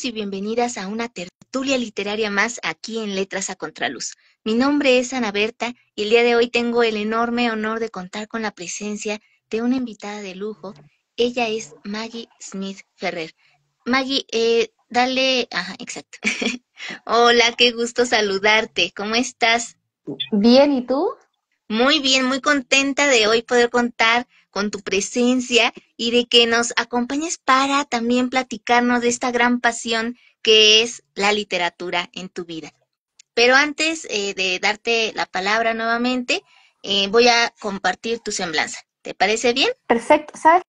y bienvenidas a una tertulia literaria más aquí en Letras a Contraluz. Mi nombre es Ana Berta y el día de hoy tengo el enorme honor de contar con la presencia de una invitada de lujo. Ella es Maggie Smith Ferrer. Maggie, dale... Ajá, exacto. Hola, qué gusto saludarte. ¿Cómo estás? Bien, ¿y tú? Muy bien, muy contenta de hoy poder contar con tu presencia y de que nos acompañes para también platicarnos de esta gran pasión que es la literatura en tu vida. Pero antes de darte la palabra nuevamente, voy a compartir tu semblanza. ¿Te parece bien? Perfecto. ¿Sabes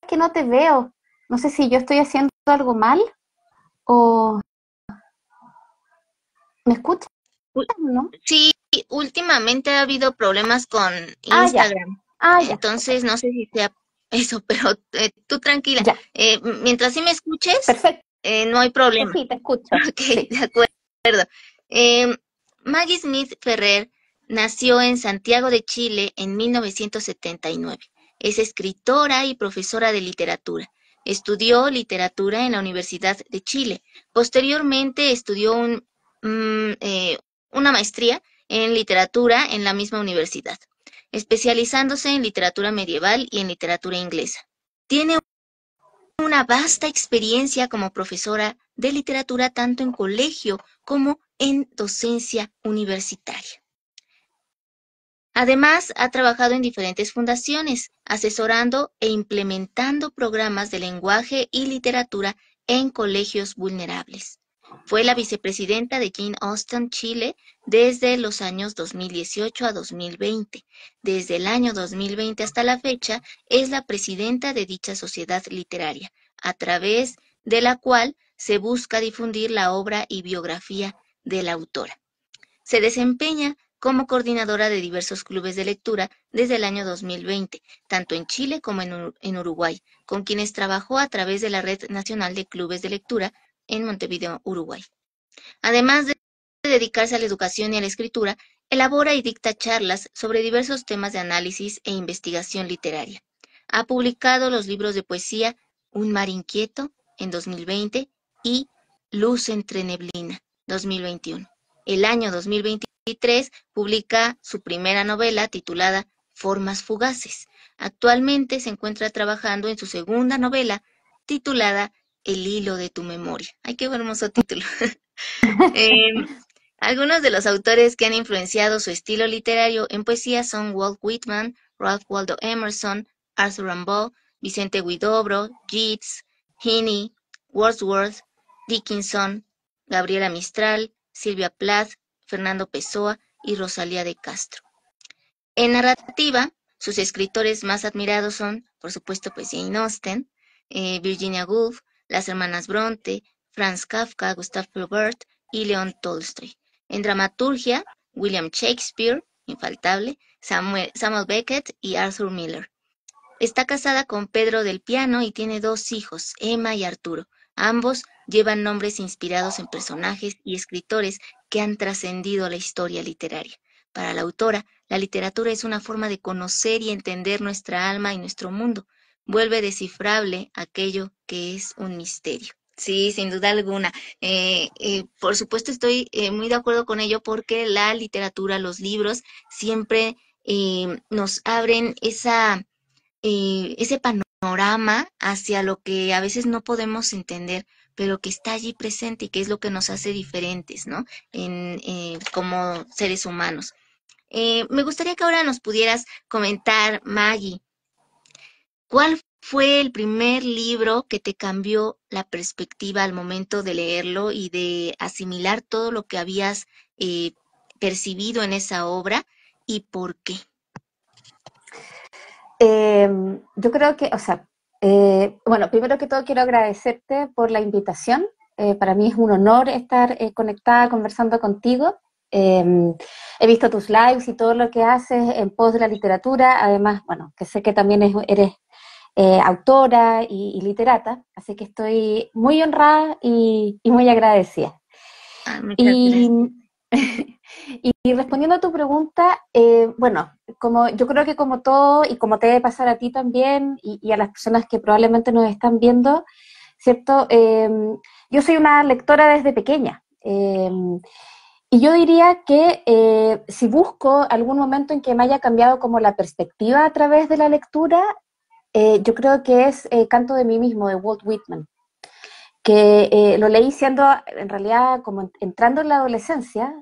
que no te veo? No sé si yo estoy haciendo algo mal o me escuchas, U- ¿no? Sí, últimamente ha habido problemas con Ah, ya. Instagram, Ah, ya. Ok. entonces no sé si sea eso, pero tú tranquila. Ya. Mientras sí me escuches, Perfecto. no hay problema. Sí, te escucho. Ok, Sí. de acuerdo. Em, Maggie Smith Ferrer nació en Santiago de Chile en 1979. Es escritora y profesora de literatura. Estudió literatura en la Universidad de Chile. Posteriormente estudió una maestría en literatura en la misma universidad, especializándose en literatura medieval y en literatura inglesa. Tiene una vasta experiencia como profesora de literatura tanto en colegio como en docencia universitaria. Además, ha trabajado en diferentes fundaciones, asesorando e implementando programas de lenguaje y literatura en colegios vulnerables. Fue la vicepresidenta de Jane Austen Chile desde los años 2018 a 2020. Desde el año 2020 hasta la fecha, es la presidenta de dicha sociedad literaria, a través de la cual se busca difundir la obra y biografía de la autora. Se desempeña como coordinadora de diversos clubes de lectura desde el año 2020, tanto en Chile como en Uruguay, con quienes trabajó a través de la Red Nacional de Clubes de Lectura en Montevideo, Uruguay. Además de dedicarse a la educación y a la escritura, elabora y dicta charlas sobre diversos temas de análisis e investigación literaria. Ha publicado los libros de poesía Un mar inquieto en 2020 y Luz entre neblina 2021. El año 2023 publica su primera novela titulada Formas fugaces. Actualmente se encuentra trabajando en su segunda novela titulada El hilo de tu memoria. ¡Ay, qué hermoso título! Eh, Algunos de los autores que han influenciado su estilo literario en poesía son Walt Whitman, Ralph Waldo Emerson, Arthur Rimbaud, Vicente Huidobro, Yeats, Heaney, Wordsworth, Dickinson, Gabriela Mistral, Silvia Plath, Fernando Pessoa y Rosalía de Castro. En narrativa, sus escritores más admirados son, por supuesto, pues Jane Austen, Virginia Woolf, las hermanas Bronte, Franz Kafka, Gustav Flaubert y León Tolstoy. En dramaturgia, William Shakespeare, infaltable, Samuel Beckett y Arthur Miller. Está casada con Pedro del Piano y tiene dos hijos, Emma y Arturo. Ambos llevan nombres inspirados en personajes y escritores que han trascendido la historia literaria. Para la autora, la literatura es una forma de conocer y entender nuestra alma y nuestro mundo. Vuelve descifrable aquello que es un misterio. Sí, sin duda alguna. Por supuesto estoy muy de acuerdo con ello porque la literatura, los libros, siempre nos abren ese panorama hacia lo que a veces no podemos entender, pero que está allí presente y que es lo que nos hace diferentes, ¿no? Como seres humanos. Me gustaría que ahora nos pudieras comentar, Maggie, ¿cuál fue el primer libro que te cambió la perspectiva al momento de leerlo y de asimilar todo lo que habías eh, percibido en esa obra y por qué? Yo creo que, o sea, bueno, primero que todo quiero agradecerte por la invitación. Para mí es un honor estar conectada, conversando contigo. Eh, He visto tus lives y todo lo que haces en pos de la literatura. Además, bueno, que sé que también eres autora y literata, así que estoy muy honrada y muy agradecida. Ah, muchas Y, gracias. y respondiendo a tu pregunta, bueno, como yo creo que como todo y como te debe pasar a ti también y a las personas que probablemente nos están viendo, ¿cierto? Yo soy una lectora desde pequeña. Y yo diría que si busco algún momento en que me haya cambiado como la perspectiva a través de la lectura, yo creo que es Canto de mí mismo, de Walt Whitman, que lo leí siendo, en realidad, como entrando en la adolescencia,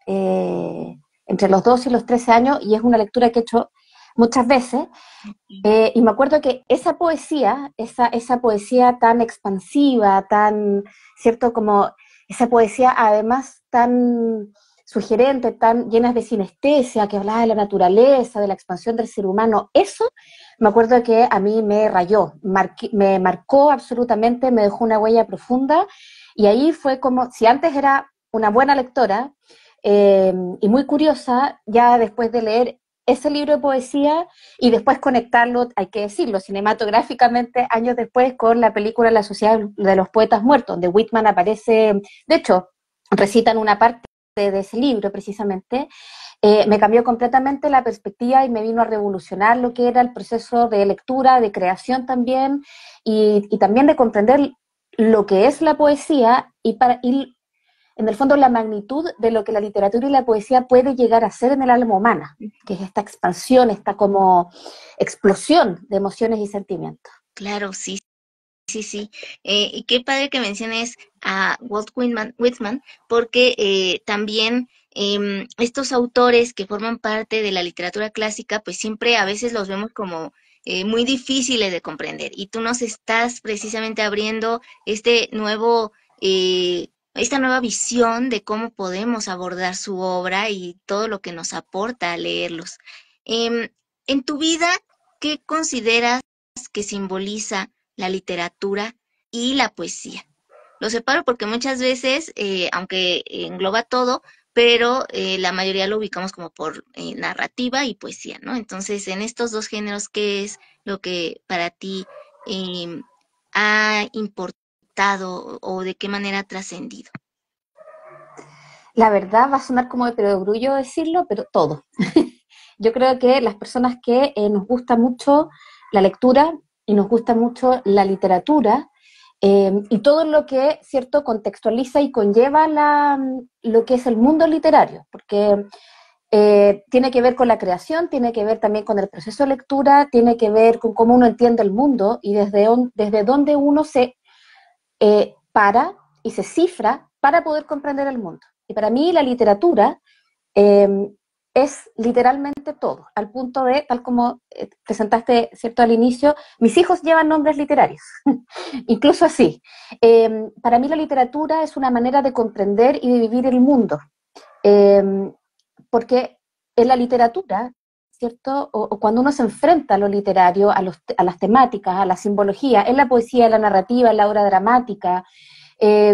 entre los 12 y los 13 años, y es una lectura que he hecho muchas veces, y me acuerdo que esa poesía, esa poesía tan expansiva, tan, ¿cierto? Como esa poesía además tan sugerente, tan llena de sinestesia, que hablaba de la naturaleza, de la expansión del ser humano, eso me acuerdo que a mí me rayó, me marcó absolutamente, me dejó una huella profunda, y ahí fue como, si antes era una buena lectora y muy curiosa, ya después de leer ese libro de poesía y después conectarlo, hay que decirlo, cinematográficamente, años después con la película La Sociedad de los Poetas Muertos, donde Whitman aparece, de hecho, recitan una parte de ese libro precisamente, me cambió completamente la perspectiva y me vino a revolucionar lo que era el proceso de lectura, de creación también, y también de comprender lo que es la poesía y en el fondo la magnitud de lo que la literatura y la poesía puede llegar a ser en el alma humana, que es esta expansión, esta como explosión de emociones y sentimientos. Claro, sí, sí, sí. Y qué padre que menciones a Walt Whitman, porque también estos autores que forman parte de la literatura clásica, pues siempre a veces los vemos como muy difíciles de comprender. Y tú nos estás precisamente abriendo este nuevo, esta nueva visión de cómo podemos abordar su obra y todo lo que nos aporta a leerlos. Em, en tu vida, ¿qué consideras que simboliza la literatura y la poesía? Lo separo porque muchas veces, aunque engloba todo, pero la mayoría lo ubicamos como por narrativa y poesía, ¿no? Entonces, en estos dos géneros, ¿qué es lo que para ti eh, ha importado o de qué manera ha trascendido? La verdad va a sonar como de perogrullo decirlo, pero todo. Yo creo que las personas que nos gusta mucho la lectura y nos gusta mucho la literatura, y todo lo que, ¿cierto?, contextualiza y conlleva lo que es el mundo literario, porque tiene que ver con la creación, tiene que ver también con el proceso de lectura, tiene que ver con cómo uno entiende el mundo y desde dónde uno se para y se cifra para poder comprender el mundo. Y para mí la literatura eh, es literalmente todo, al punto de, tal como presentaste, ¿cierto?, al inicio, mis hijos llevan nombres literarios, incluso así. Para mí la literatura es una manera de comprender y de vivir el mundo, eh, porque en la literatura, ¿cierto?, o cuando uno se enfrenta a lo literario, a las temáticas, a la simbología, en la poesía, en la narrativa, en la obra dramática,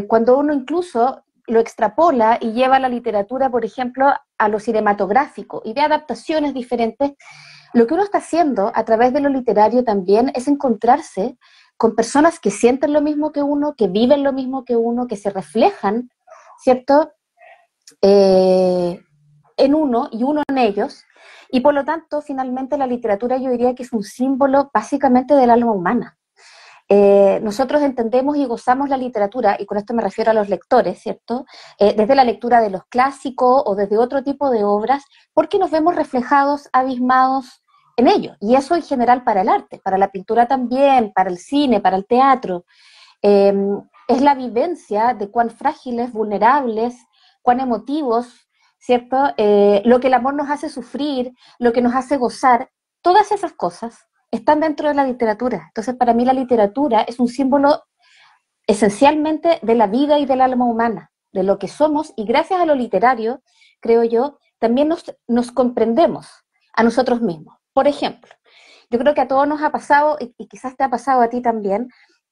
cuando uno incluso lo extrapola y lleva la literatura, por ejemplo, a lo cinematográfico y ve adaptaciones diferentes, lo que uno está haciendo a través de lo literario también es encontrarse con personas que sienten lo mismo que uno, que viven lo mismo que uno, que se reflejan, ¿cierto?, eh, en uno y uno en ellos, y por lo tanto, finalmente la literatura yo diría que es un símbolo básicamente del alma humana. Nosotros entendemos y gozamos la literatura, y con esto me refiero a los lectores, ¿cierto? Desde la lectura de los clásicos o desde otro tipo de obras, porque nos vemos reflejados, abismados en ello. Y eso en general para el arte, para la pintura también, para el cine, para el teatro. Eh, es la vivencia de cuán frágiles, vulnerables, cuán emotivos, ¿cierto? Lo que el amor nos hace sufrir, lo que nos hace gozar, todas esas cosas están dentro de la literatura. Entonces, para mí la literatura es un símbolo esencialmente de la vida y del alma humana, de lo que somos, y gracias a lo literario, creo yo, también nos comprendemos a nosotros mismos. Por ejemplo, yo creo que a todos nos ha pasado, y quizás te ha pasado a ti también,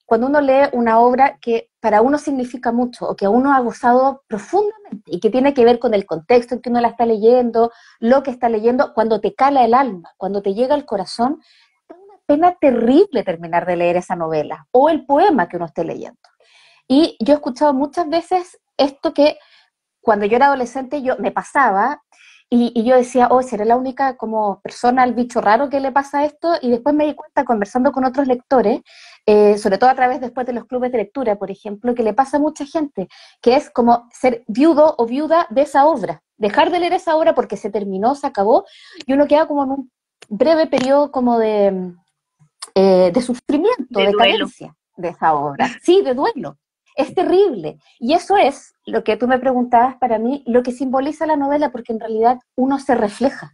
cuando uno lee una obra que para uno significa mucho o que uno ha gozado profundamente y que tiene que ver con el contexto en que uno la está leyendo, lo que está leyendo, cuando te cala el alma, cuando te llega al corazón, da una pena terrible terminar de leer esa novela o el poema que uno esté leyendo. Y yo he escuchado muchas veces esto que cuando yo era adolescente yo me pasaba, y yo decía, oh, ¿seré la única como persona, al bicho raro que le pasa esto? Y después me di cuenta, conversando con otros lectores, sobre todo a través después de los clubes de lectura, por ejemplo, que le pasa a mucha gente, que es como ser viudo o viuda de esa obra, dejar de leer esa obra porque se terminó, se acabó, y uno queda como en un breve periodo como de sufrimiento, De de duelo. carencia de esa obra, sí, de duelo. Es terrible. Y eso es lo que tú me preguntabas para mí, lo que simboliza la novela, porque en realidad uno se refleja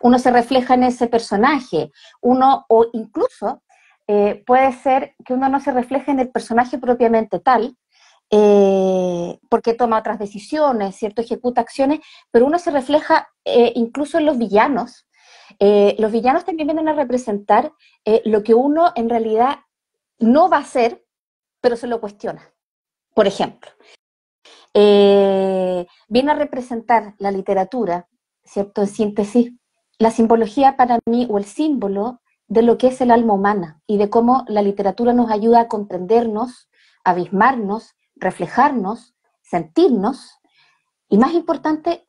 en ese personaje, uno, o incluso puede ser que uno no se refleje en el personaje propiamente tal, porque toma otras decisiones, ¿cierto? Ejecuta acciones, pero uno se refleja incluso en los villanos. Los villanos también vienen a representar lo que uno en realidad no va a hacer, pero se lo cuestiona. Por ejemplo, viene a representar la literatura, ¿cierto? En síntesis, la simbología para mí, o el símbolo de lo que es el alma humana y de cómo la literatura nos ayuda a comprendernos, abismarnos, reflejarnos, sentirnos y, más importante,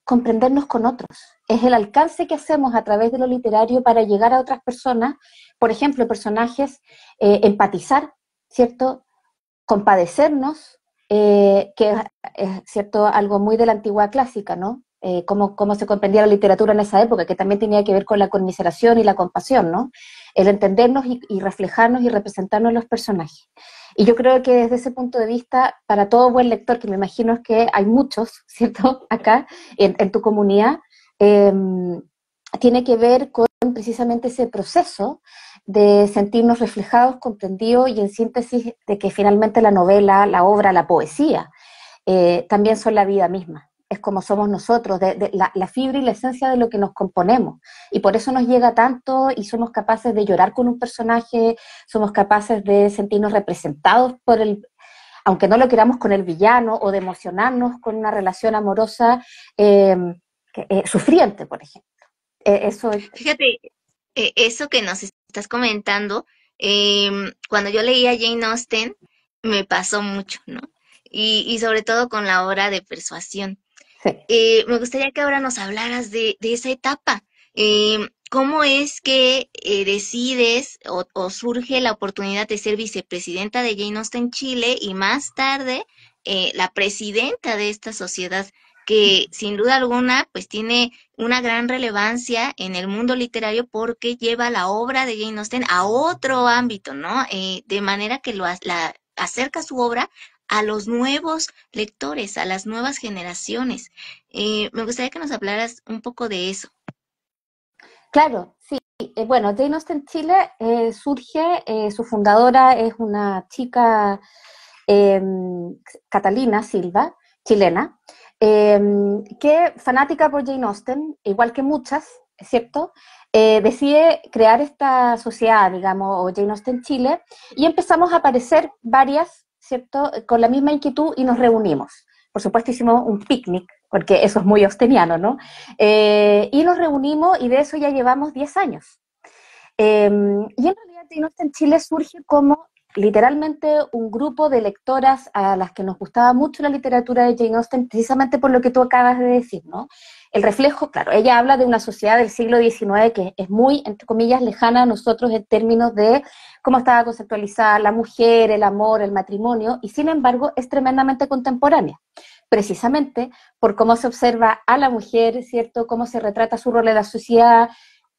comprendernos con otros. Es el alcance que hacemos a través de lo literario para llegar a otras personas, por ejemplo, personajes, empatizar, ¿cierto? Compadecernos, que es, cierto, algo muy de la antigua clásica, ¿no? Cómo se comprendía la literatura en esa época, que también tenía que ver con la conmiseración y la compasión, ¿no? El entendernos y reflejarnos y representarnos en los personajes. Y yo creo que desde ese punto de vista, para todo buen lector, que me imagino que hay muchos, ¿cierto?, acá en tu comunidad, eh, tiene que ver con precisamente ese proceso de sentirnos reflejados, comprendidos y en síntesis de que finalmente la novela, la obra, la poesía, también son la vida misma. Es como somos nosotros, de la fibra y la esencia de lo que nos componemos. Y por eso nos llega tanto y somos capaces de llorar con un personaje, somos capaces de sentirnos representados por el, aunque no lo queramos, con el villano, o de emocionarnos con una relación amorosa sufriente, por ejemplo. Eso es... Fíjate, eso que nos estás comentando, cuando yo leía Jane Austen, me pasó mucho, ¿no? Y sobre todo con la obra de Persuasión. Sí. Me gustaría que ahora nos hablaras de esa etapa. ¿Cómo es que decides o surge la oportunidad de ser vicepresidenta de Jane Austen Chile y más tarde la presidenta de esta sociedad que sin duda alguna pues tiene una gran relevancia en el mundo literario porque lleva la obra de Jane Austen a otro ámbito, ¿no? De manera que la acerca su obra a los nuevos lectores, a las nuevas generaciones. Me gustaría que nos hablaras un poco de eso. Claro, sí. Bueno, Jane Austen Chile surge, su fundadora es una chica, eh, Catalina Silva, chilena, eh, que, fanática por Jane Austen, igual que muchas, ¿es cierto? Decide crear esta sociedad, digamos, o Jane Austen Chile, y empezamos a aparecer varias, ¿cierto?, con la misma inquietud y nos reunimos. Por supuesto hicimos un picnic, porque eso es muy austeniano, ¿no? Y nos reunimos y de eso ya llevamos 10 años. Y en realidad Jane Austen Chile surge como literalmente un grupo de lectoras a las que nos gustaba mucho la literatura de Jane Austen, precisamente por lo que tú acabas de decir, ¿no? El reflejo, claro, ella habla de una sociedad del siglo XIX que es muy, entre comillas, lejana a nosotros en términos de cómo estaba conceptualizada la mujer, el amor, el matrimonio, y sin embargo es tremendamente contemporánea, precisamente por cómo se observa a la mujer, ¿cierto? Cómo se retrata su rol en la sociedad,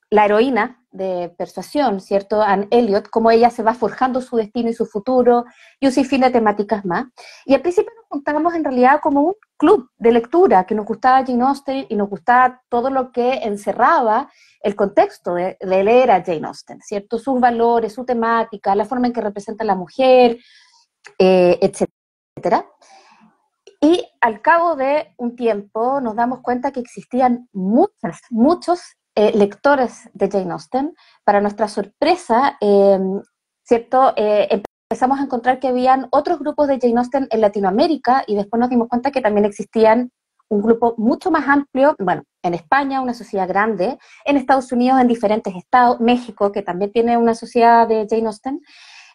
la heroína de Persuasión, ¿cierto? Anne Elliot, cómo ella se va forjando su destino y su futuro, y un sinfín de temáticas más. Y al principio nos juntábamos en realidad como un club de lectura, que nos gustaba Jane Austen y nos gustaba todo lo que encerraba el contexto de leer a Jane Austen, ¿cierto? Sus valores, su temática, la forma en que representa a la mujer, etcétera. Y al cabo de un tiempo nos damos cuenta que existían muchos lectores de Jane Austen. Para nuestra sorpresa, ¿cierto? Empezamos a encontrar que habían otros grupos de Jane Austen en Latinoamérica y después nos dimos cuenta que también existían un grupo mucho más amplio, bueno, en España, una sociedad grande, en Estados Unidos, en diferentes estados, México, que también tiene una sociedad de Jane Austen,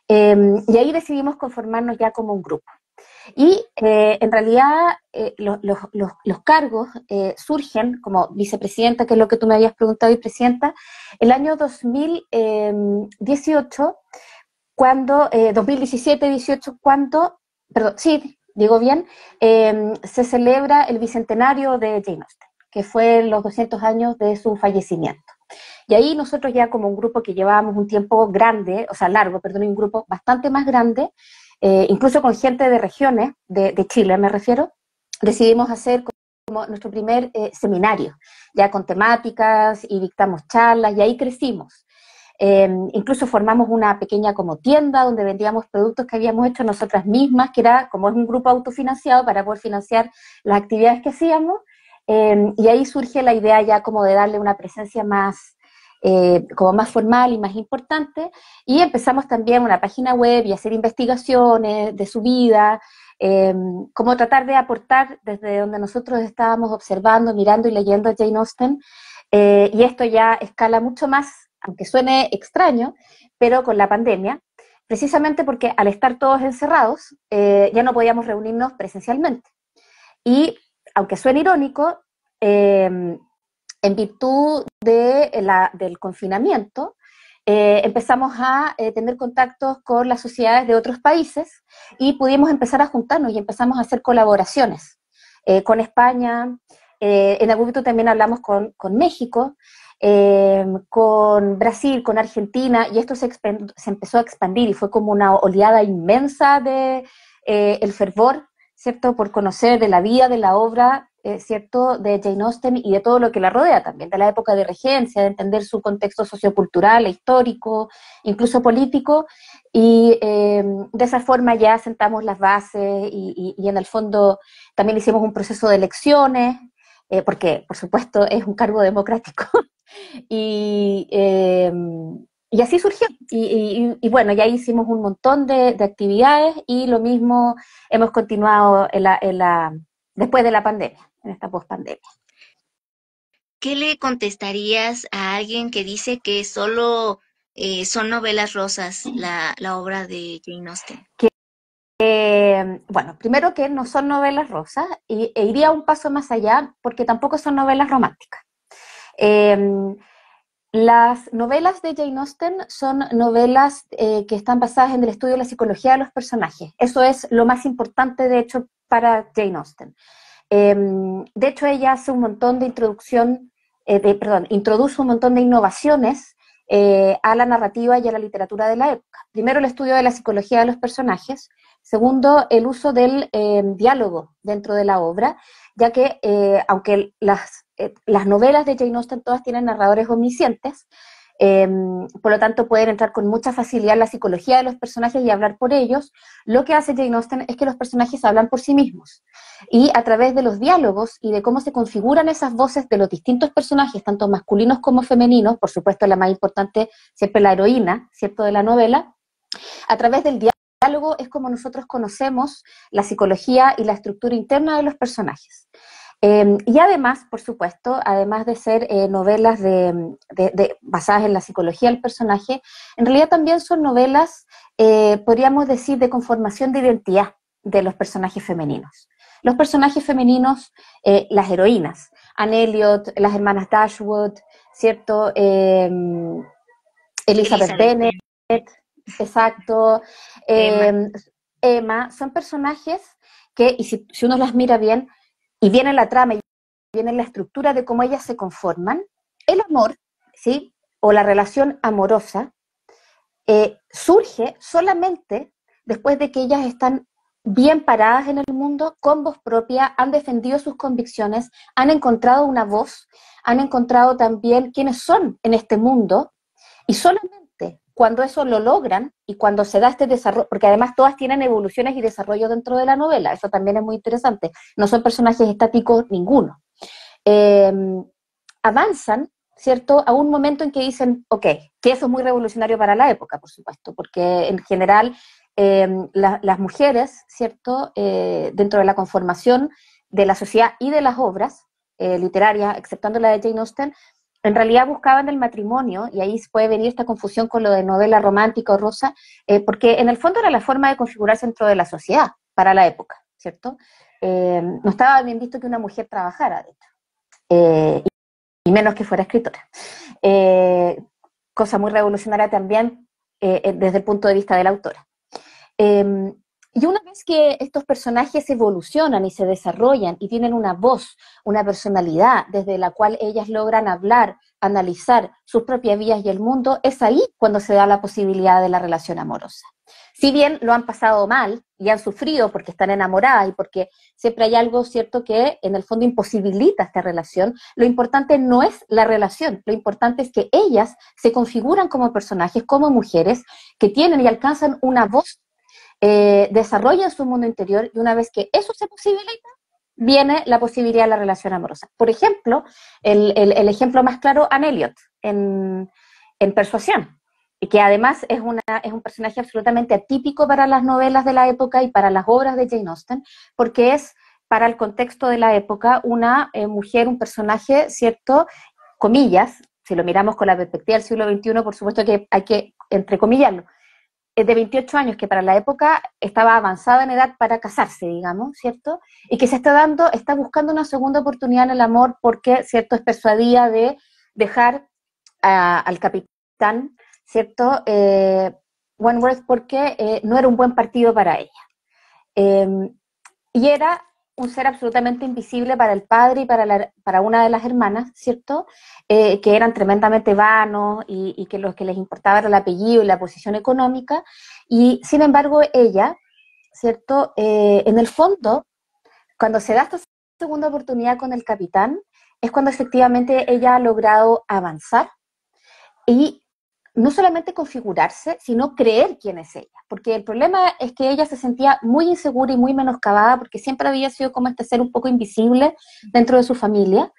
y ahí decidimos conformarnos ya como un grupo. Y en realidad los cargos surgen como vicepresidenta, que es lo que tú me habías preguntado, y presidenta, el año 2018, cuando, 2017-18, cuando, perdón, sí, digo bien, se celebra el bicentenario de Jane Austen, que fue los 200 años de su fallecimiento. Y ahí nosotros ya como un grupo que llevábamos un tiempo grande, o sea, largo, perdón, un grupo bastante más grande, incluso con gente de regiones, de Chile me refiero, decidimos hacer como nuestro primer seminario, ya con temáticas y dictamos charlas, y ahí crecimos. Incluso formamos una pequeña como tienda donde vendíamos productos que habíamos hecho nosotras mismas, que era como es un grupo autofinanciado para poder financiar las actividades que hacíamos, y ahí surge la idea ya como de darle una presencia más, como más formal y más importante, y empezamos también una página web y hacer investigaciones de su vida, como tratar de aportar desde donde nosotros estábamos observando, mirando y leyendo a Jane Austen, y esto ya escala mucho más, aunque suene extraño, pero con la pandemia, precisamente porque al estar todos encerrados, ya no podíamos reunirnos presencialmente. Y aunque suene irónico, en virtud del confinamiento, empezamos a tener contactos con las sociedades de otros países y pudimos empezar a juntarnos y empezamos a hacer colaboraciones con España. En algún momento también hablamos con México, con Brasil, con Argentina, y esto se empezó a expandir y fue como una oleada inmensa de el fervor, ¿cierto?, por conocer de la vida, de la obra, ¿cierto?, de Jane Austen y de todo lo que la rodea también, de la época de regencia, de entender su contexto sociocultural, histórico, incluso político, y de esa forma ya sentamos las bases y en el fondo también hicimos un proceso de elecciones, porque por supuesto es un cargo democrático, y, y así surgió. Y bueno, ya hicimos un montón de actividades y lo mismo hemos continuado después de la pandemia, en esta pospandemia. ¿Qué le contestarías a alguien que dice que solo son novelas rosas la obra de Jane Austen? Bueno, primero que no son novelas rosas, e iría un paso más allá porque tampoco son novelas románticas. Las novelas de Jane Austen son novelas que están basadas en el estudio de la psicología de los personajes. Eso es lo más importante, de hecho, para Jane Austen. De hecho, ella hace un montón de introduce un montón de innovaciones a la narrativa y a la literatura de la época. Primero, el estudio de la psicología de los personajes. Segundo, el uso del diálogo dentro de la obra, ya que aunque las novelas de Jane Austen todas tienen narradores omniscientes, por lo tanto pueden entrar con mucha facilidad en la psicología de los personajes y hablar por ellos. Lo que hace Jane Austen es que los personajes hablan por sí mismos, y a través de los diálogos y de cómo se configuran esas voces de los distintos personajes, tanto masculinos como femeninos, por supuesto la más importante siempre la heroína, ¿cierto?, de la novela, a través del diálogo es como nosotros conocemos la psicología y la estructura interna de los personajes. Y además, por supuesto, además de ser novelas basadas en la psicología del personaje, en realidad también son novelas, podríamos decir, de conformación de identidad de los personajes femeninos. Los personajes femeninos, las heroínas, Anne Elliot, las hermanas Dashwood, ¿cierto? Elizabeth Bennet, exacto, Emma, son personajes que, y si uno las mira bien, y viene la trama y viene la estructura de cómo ellas se conforman, el amor, ¿sí?, o la relación amorosa, surge solamente después de que ellas están bien paradas en el mundo, con voz propia, han defendido sus convicciones, han encontrado una voz, han encontrado también quiénes son en este mundo, y solamente cuando eso lo logran y cuando se da este desarrollo, porque además todas tienen evoluciones y desarrollo dentro de la novela, eso también es muy interesante, no son personajes estáticos ninguno. Avanzan, ¿cierto?, a un momento en que dicen, ok, que eso es muy revolucionario para la época, por supuesto, porque en general las mujeres, ¿cierto?, dentro de la conformación de la sociedad y de las obras literarias, exceptuando la de Jane Austen, en realidad buscaban el matrimonio, y ahí puede venir esta confusión con lo de novela romántica o rosa, porque en el fondo era la forma de configurarse dentro de la sociedad. para la época, ¿cierto? No estaba bien visto que una mujer trabajara, de hecho, y menos que fuera escritora. Cosa muy revolucionaria también desde el punto de vista de la autora. Y una vez que estos personajes evolucionan y se desarrollan y tienen una voz, una personalidad desde la cual ellas logran hablar, analizar sus propias vidas y el mundo, es ahí cuando se da la posibilidad de la relación amorosa. Si bien lo han pasado mal y han sufrido porque están enamoradas y porque siempre hay algo cierto que en el fondo imposibilita esta relación, lo importante no es la relación, lo importante es que ellas se configuran como personajes, como mujeres que tienen y alcanzan una voz, desarrollan su mundo interior, y una vez que eso se posibilita, viene la posibilidad de la relación amorosa. Por ejemplo, el ejemplo más claro, Anne Elliot, en Persuasión, que además es un personaje absolutamente atípico para las novelas de la época y para las obras de Jane Austen, porque es, para el contexto de la época, una mujer, un personaje, ¿cierto?, comillas, si lo miramos con la perspectiva del siglo XXI, por supuesto que hay que entrecomillarlo, de 28 años, que para la época estaba avanzada en edad para casarse, digamos, ¿cierto? Y que está buscando una segunda oportunidad en el amor porque, ¿cierto?, es persuadida de dejar al capitán, ¿cierto?, Wentworth, porque no era un buen partido para ella. Y era un ser absolutamente invisible para el padre y para una de las hermanas, ¿cierto?, que eran tremendamente vanos y que lo que les importaba era el apellido y la posición económica, y sin embargo ella, ¿cierto?, en el fondo, cuando se da esta segunda oportunidad con el capitán, es cuando efectivamente ella ha logrado avanzar y no solamente configurarse, sino creer quién es ella. Porque el problema es que ella se sentía muy insegura y muy menoscabada, porque siempre había sido como este ser un poco invisible dentro de su familia,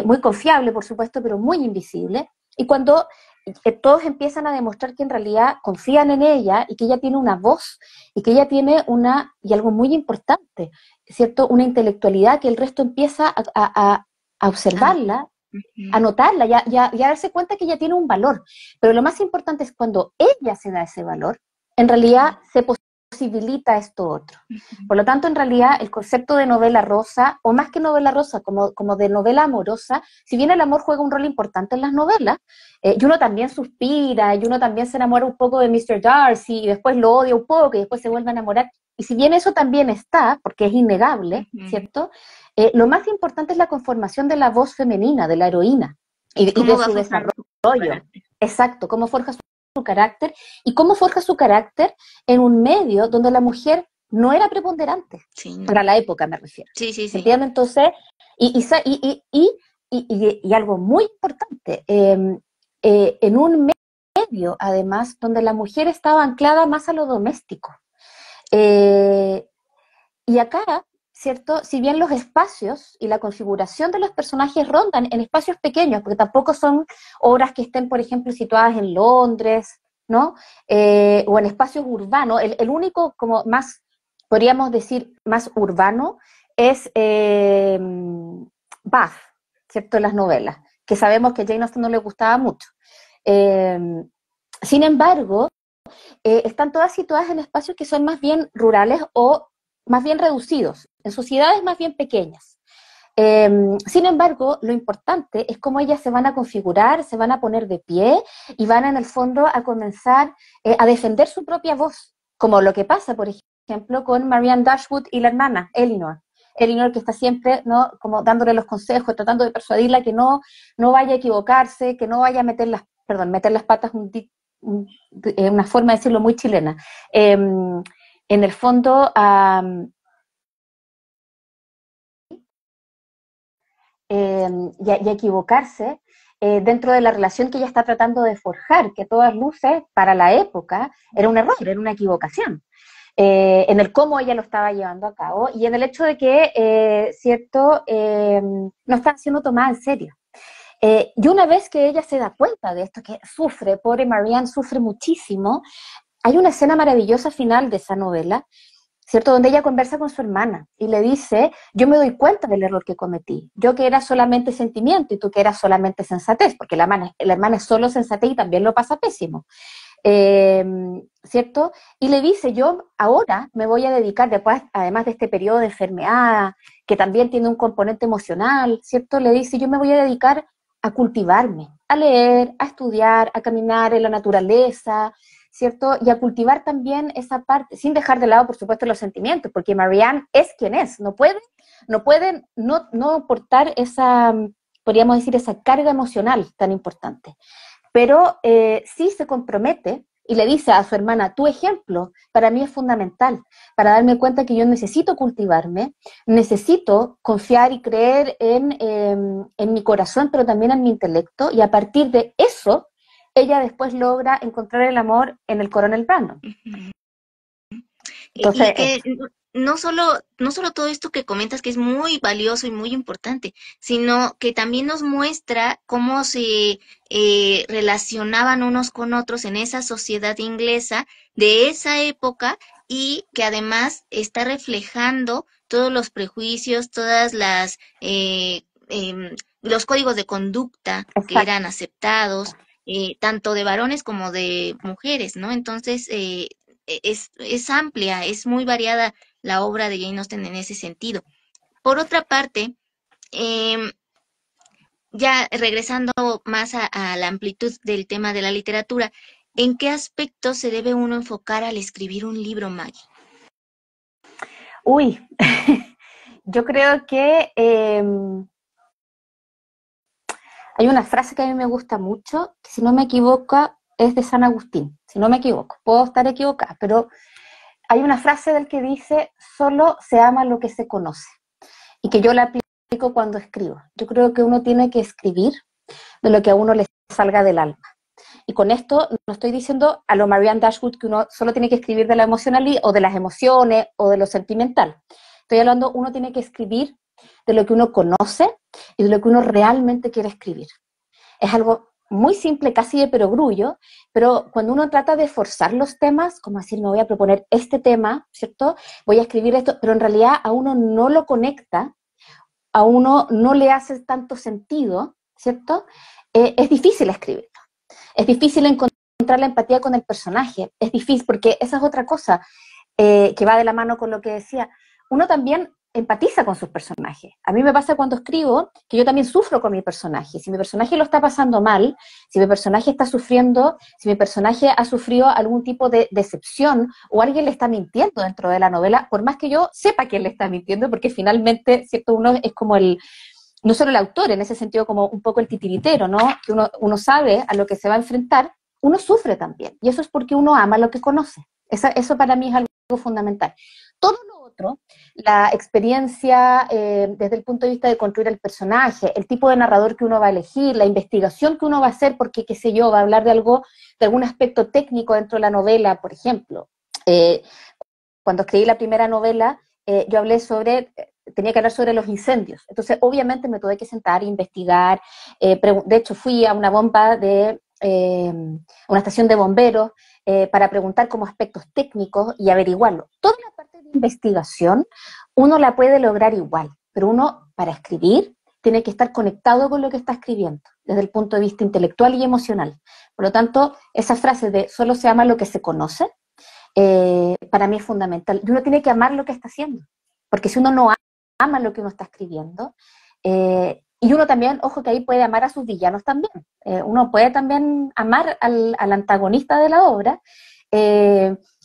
muy confiable, por supuesto, pero muy invisible. Y cuando todos empiezan a demostrar que en realidad confían en ella y que ella tiene una voz y que ella tiene y algo muy importante, ¿cierto?, una intelectualidad que el resto empieza a observarla, a notarla y a darse cuenta que ella tiene un valor. Pero lo más importante es cuando ella se da ese valor, en realidad se posibilita esto otro. Por lo tanto, en realidad, el concepto de novela rosa, o más que novela rosa, como de novela amorosa, si bien el amor juega un rol importante en las novelas, y uno también suspira, y uno también se enamora un poco de Mr. Darcy, y después lo odia un poco, y después se vuelve a enamorar, y si bien eso también está, porque es innegable, ¿cierto?, lo más importante es la conformación de la voz femenina, de la heroína, y de su desarrollo. Exacto, cómo forja su carácter, y cómo forja su carácter en un medio donde la mujer no era preponderante, para la época me refiero. ¿Entiendes? Entonces, y algo muy importante, en un medio, además, donde la mujer estaba anclada más a lo doméstico. Y acá, ¿cierto?, si bien los espacios y la configuración de los personajes rondan en espacios pequeños, porque tampoco son obras que estén, por ejemplo, situadas en Londres, ¿no?, o en espacios urbanos. El único, como más, podríamos decir, más urbano, es Bath, ¿cierto?, en las novelas, que sabemos que a Jane Austen no le gustaba mucho. Sin embargo, están todas situadas en espacios que son más bien rurales o más bien reducidos, en sociedades más bien pequeñas. Sin embargo, lo importante es cómo ellas se van a configurar, se van a poner de pie y van en el fondo a comenzar a defender su propia voz, como lo que pasa, por ejemplo, con Marianne Dashwood y la hermana, Elinor. Elinor, que está siempre, ¿no?, como dándole los consejos, tratando de persuadirla que no vaya a equivocarse, que no vaya a meter las patas, una forma de decirlo muy chilena. En el fondo, y equivocarse dentro de la relación que ella está tratando de forjar, que a todas luces, para la época, era un error, era una equivocación. En el cómo ella lo estaba llevando a cabo y en el hecho de que, ¿cierto?, no está siendo tomada en serio. Y una vez que ella se da cuenta de esto, que sufre, pobre Marianne sufre muchísimo, hay una escena maravillosa final de esa novela, ¿cierto?, donde ella conversa con su hermana y le dice: yo me doy cuenta del error que cometí, yo que era solamente sentimiento y tú que eras solamente sensatez, porque la hermana es solo sensatez y también lo pasa pésimo. ¿cierto? Y le dice, yo ahora me voy a dedicar, después, además de este periodo de enfermedad, que también tiene un componente emocional, ¿cierto? Le dice, yo me voy a dedicar a cultivarme, a leer, a estudiar, a caminar en la naturaleza, ¿cierto? Y a cultivar también esa parte, sin dejar de lado, por supuesto, los sentimientos, porque Marianne es quien es, no pueden no portar esa, podríamos decir, esa carga emocional tan importante. Pero sí se compromete y le dice a su hermana, tu ejemplo para mí es fundamental, para darme cuenta que yo necesito cultivarme, necesito confiar y creer en mi corazón, pero también en mi intelecto, y a partir de eso, ella después logra encontrar el amor en el coronel Brandon. Y Entonces, que no solo todo esto que comentas que es muy valioso y muy importante, sino que también nos muestra cómo se relacionaban unos con otros en esa sociedad inglesa de esa época y que además está reflejando todos los prejuicios, todas las los códigos de conducta que eran exacto. aceptados, tanto de varones como de mujeres, ¿no? Entonces, es amplia, es muy variada la obra de Jane Austen en ese sentido. Por otra parte, eh, ya regresando más a la amplitud del tema de la literatura, ¿en qué aspectos se debe uno enfocar al escribir un libro, Maggie? Uy, yo creo que hay una frase que a mí me gusta mucho, que si no me equivoco es de San Agustín, si no me equivoco, puedo estar equivocada, pero hay una frase del que dice, solo se ama lo que se conoce, y que yo la aplico cuando escribo. Yo creo que uno tiene que escribir de lo que a uno le salga del alma. Y con esto no estoy diciendo a lo Marianne Dashwood que uno solo tiene que escribir de la emocionalidad o de las emociones o de lo sentimental. Estoy hablando, uno tiene que escribir de lo que uno conoce y de lo que uno realmente quiere escribir. Es algo muy simple, casi de perogrullo, pero cuando uno trata de forzar los temas, como decir, me voy a proponer este tema, ¿cierto? Voy a escribir esto, pero en realidad a uno no lo conecta, a uno no le hace tanto sentido, ¿cierto? Es difícil escribirlo. Es difícil encontrar la empatía con el personaje. Es difícil, porque esa es otra cosa que va de la mano con lo que decía. Uno también empatiza con sus personajes. A mí me pasa cuando escribo que yo también sufro con mi personaje. Si mi personaje lo está pasando mal, si mi personaje está sufriendo, si mi personaje ha sufrido algún tipo de decepción o alguien le está mintiendo dentro de la novela, por más que yo sepa quién le está mintiendo, porque finalmente, ¿cierto? Uno es como no solo el autor, en ese sentido como un poco el titiritero, ¿no? Que uno sabe a lo que se va a enfrentar, uno sufre también. Y eso es porque uno ama lo que conoce. Eso para mí es algo fundamental. Todo lo otro, la experiencia desde el punto de vista de construir el personaje, el tipo de narrador que uno va a elegir, la investigación que uno va a hacer, porque, qué sé yo, va a hablar de algún aspecto técnico dentro de la novela, por ejemplo. Cuando escribí la primera novela, yo tenía que hablar sobre los incendios. Entonces, obviamente me tuve que sentar e investigar. De hecho, fui a una bomba de una estación de bomberos para preguntar como aspectos técnicos y averiguarlo. Toda la parte de investigación uno la puede lograr igual, pero uno para escribir tiene que estar conectado con lo que está escribiendo, desde el punto de vista intelectual y emocional. Por lo tanto, esa frase de solo se ama lo que se conoce, para mí es fundamental. Y uno tiene que amar lo que está haciendo, porque si uno no ama lo que uno está escribiendo, y uno también, ojo que ahí puede amar a sus villanos también, uno puede también amar al antagonista de la obra,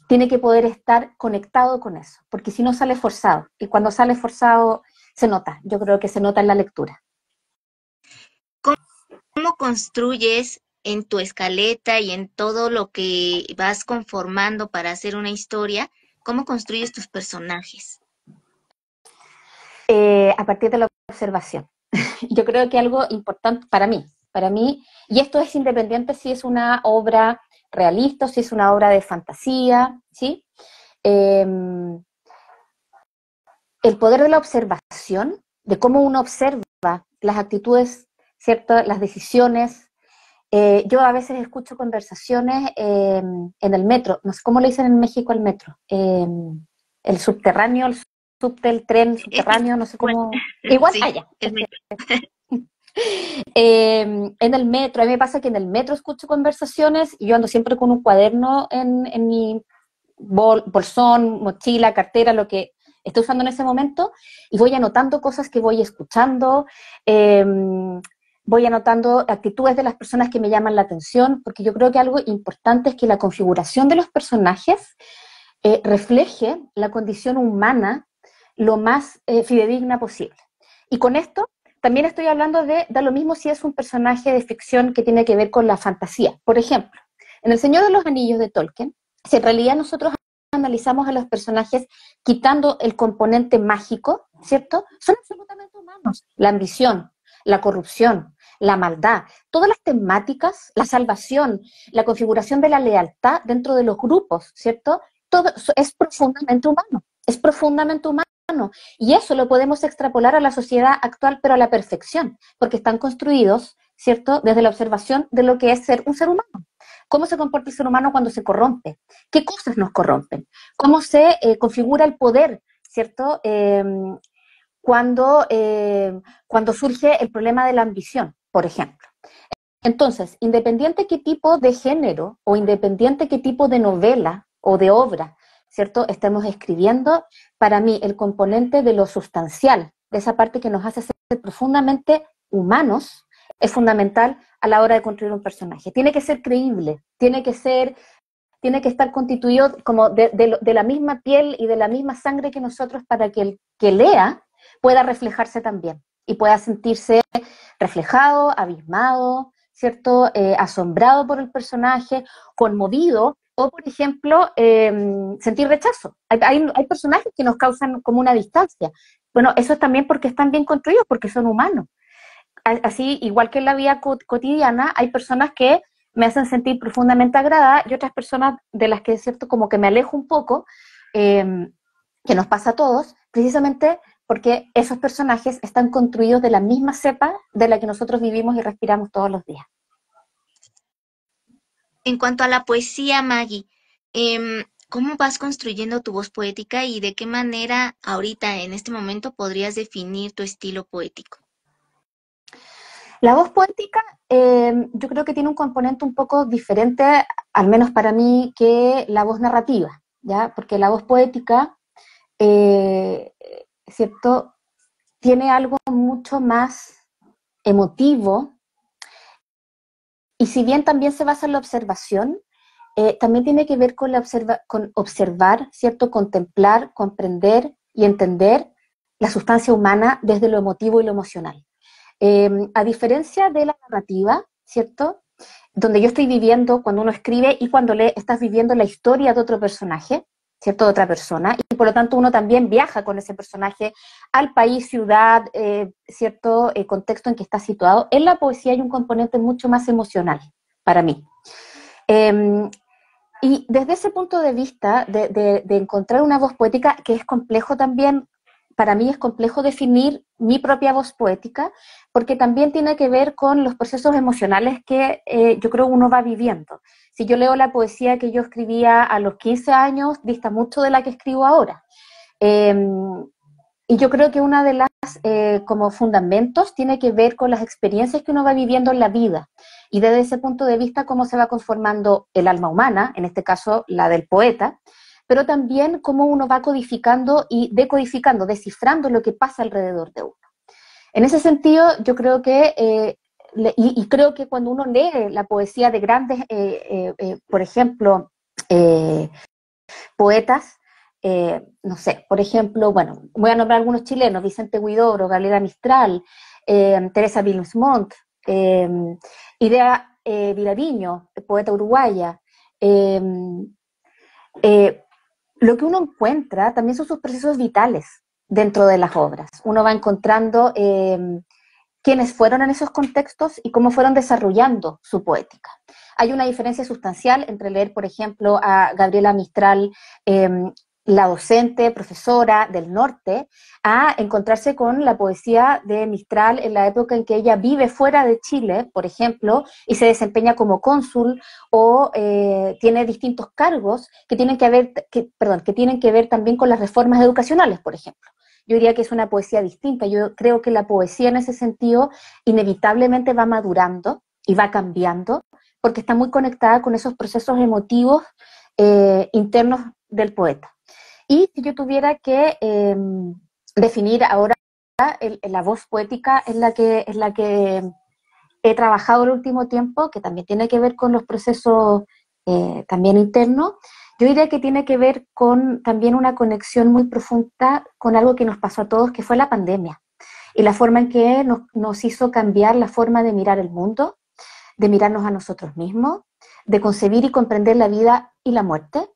tiene que poder estar conectado con eso, porque si no sale forzado, y cuando sale forzado se nota, yo creo que se nota en la lectura. ¿Cómo construyes en tu escaleta y en todo lo que vas conformando para hacer una historia? ¿Cómo construyes tus personajes? A partir de la observación. Yo creo que algo importante para mí, y esto es independiente si es una obra realista o si es una obra de fantasía, ¿sí? Eh, el poder de la observación, de cómo uno observa las actitudes, ¿cierto? Las decisiones. Yo a veces escucho conversaciones en el metro, no sé cómo le dicen en México al metro, el subterráneo, el tren Es, subterráneo, no sé bueno, cómo. Igual sí, allá. el metro. En el metro, a mí me pasa que en el metro escucho conversaciones y yo ando siempre con un cuaderno en mi bolsón, mochila, cartera, lo que estoy usando en ese momento, y voy anotando cosas que voy escuchando, eh, voy anotando actitudes de las personas que me llaman la atención, porque yo creo que algo importante es que la configuración de los personajes refleje la condición humana lo más fidedigna posible. Y con esto también estoy hablando da lo mismo si es un personaje de ficción que tiene que ver con la fantasía. Por ejemplo, en El Señor de los Anillos de Tolkien, si en realidad nosotros analizamos a los personajes quitando el componente mágico, ¿cierto? Son absolutamente humanos. La ambición, la corrupción, la maldad, todas las temáticas, la salvación, la configuración de la lealtad dentro de los grupos, ¿cierto? Todo es profundamente humano, es profundamente humano. Y eso lo podemos extrapolar a la sociedad actual, pero a la perfección, porque están construidos, ¿cierto?, desde la observación de lo que es ser un ser humano. ¿Cómo se comporta el ser humano cuando se corrompe? ¿Qué cosas nos corrompen? ¿Cómo se configura el poder, ¿cierto?, cuando surge el problema de la ambición, por ejemplo. Entonces, independiente qué tipo de género o independiente qué tipo de novela o de obra, ¿cierto?, estemos escribiendo, para mí el componente de lo sustancial, de esa parte que nos hace ser profundamente humanos, es fundamental a la hora de construir un personaje. Tiene que ser creíble, tiene que estar constituido como de la misma piel y de la misma sangre que nosotros para que el que lea pueda reflejarse también y pueda sentirse reflejado, abismado, ¿cierto? Asombrado por el personaje, conmovido, o por ejemplo, sentir rechazo. Hay personajes que nos causan como una distancia. Bueno, eso es también porque están bien construidos, porque son humanos. Así, igual que en la vida cotidiana, hay personas que me hacen sentir profundamente agradada y otras personas de las que, cierto, como que me alejo un poco, que nos pasa a todos, precisamente porque esos personajes están construidos de la misma cepa de la que nosotros vivimos y respiramos todos los días. En cuanto a la poesía, Maggie, ¿cómo vas construyendo tu voz poética y de qué manera ahorita, en este momento, podrías definir tu estilo poético? La voz poética yo creo que tiene un componente un poco diferente, al menos para mí, que la voz narrativa, ¿ya? Porque la voz poética, eh, ¿cierto?, tiene algo mucho más emotivo, y si bien también se basa en la observación, también tiene que ver con observar, ¿cierto?, contemplar, comprender y entender la sustancia humana desde lo emotivo y lo emocional. A diferencia de la narrativa, ¿cierto?, donde yo estoy viviendo, cuando uno escribe y cuando lee, estás viviendo la historia de otro personaje, ¿cierto?, de otra persona, y por lo tanto uno también viaja con ese personaje al país, ciudad, cierto contexto en que está situado. En la poesía hay un componente mucho más emocional, para mí. Y desde ese punto de vista, de encontrar una voz poética, que es complejo también, para mí es complejo definir mi propia voz poética, porque también tiene que ver con los procesos emocionales que yo creo uno va viviendo. Si yo leo la poesía que yo escribía a los 15 años, dista mucho de la que escribo ahora. Y yo creo que una de las como fundamentos tiene que ver con las experiencias que uno va viviendo en la vida. Y desde ese punto de vista, cómo se va conformando el alma humana, en este caso la del poeta, pero también cómo uno va codificando y decodificando, descifrando lo que pasa alrededor de uno. En ese sentido, yo creo que, y creo que cuando uno lee la poesía de grandes, por ejemplo, poetas, no sé, por ejemplo, bueno, voy a nombrar algunos chilenos: Vicente Huidobro, Gabriela Mistral, Teresa Bilsmont, Idea Vilariño, poeta uruguaya. Lo que uno encuentra también son sus procesos vitales dentro de las obras. Uno va encontrando quiénes fueron en esos contextos y cómo fueron desarrollando su poética. Hay una diferencia sustancial entre leer, por ejemplo, a Gabriela Mistral, la docente, profesora del norte, a encontrarse con la poesía de Mistral en la época en que ella vive fuera de Chile, por ejemplo, y se desempeña como cónsul o tiene distintos cargos que tienen que ver también con las reformas educacionales, por ejemplo. yo diría que es una poesía distinta. Yo creo que la poesía en ese sentido inevitablemente va madurando y va cambiando, porque está muy conectada con esos procesos emotivos internos del poeta. Y si yo tuviera que definir ahora la voz poética es la que he trabajado el último tiempo, que también tiene que ver con los procesos también internos, yo diría que tiene que ver con también una conexión muy profunda con algo que nos pasó a todos, que fue la pandemia, y la forma en que nos hizo cambiar la forma de mirar el mundo, de mirarnos a nosotros mismos, de concebir y comprender la vida y la muerte.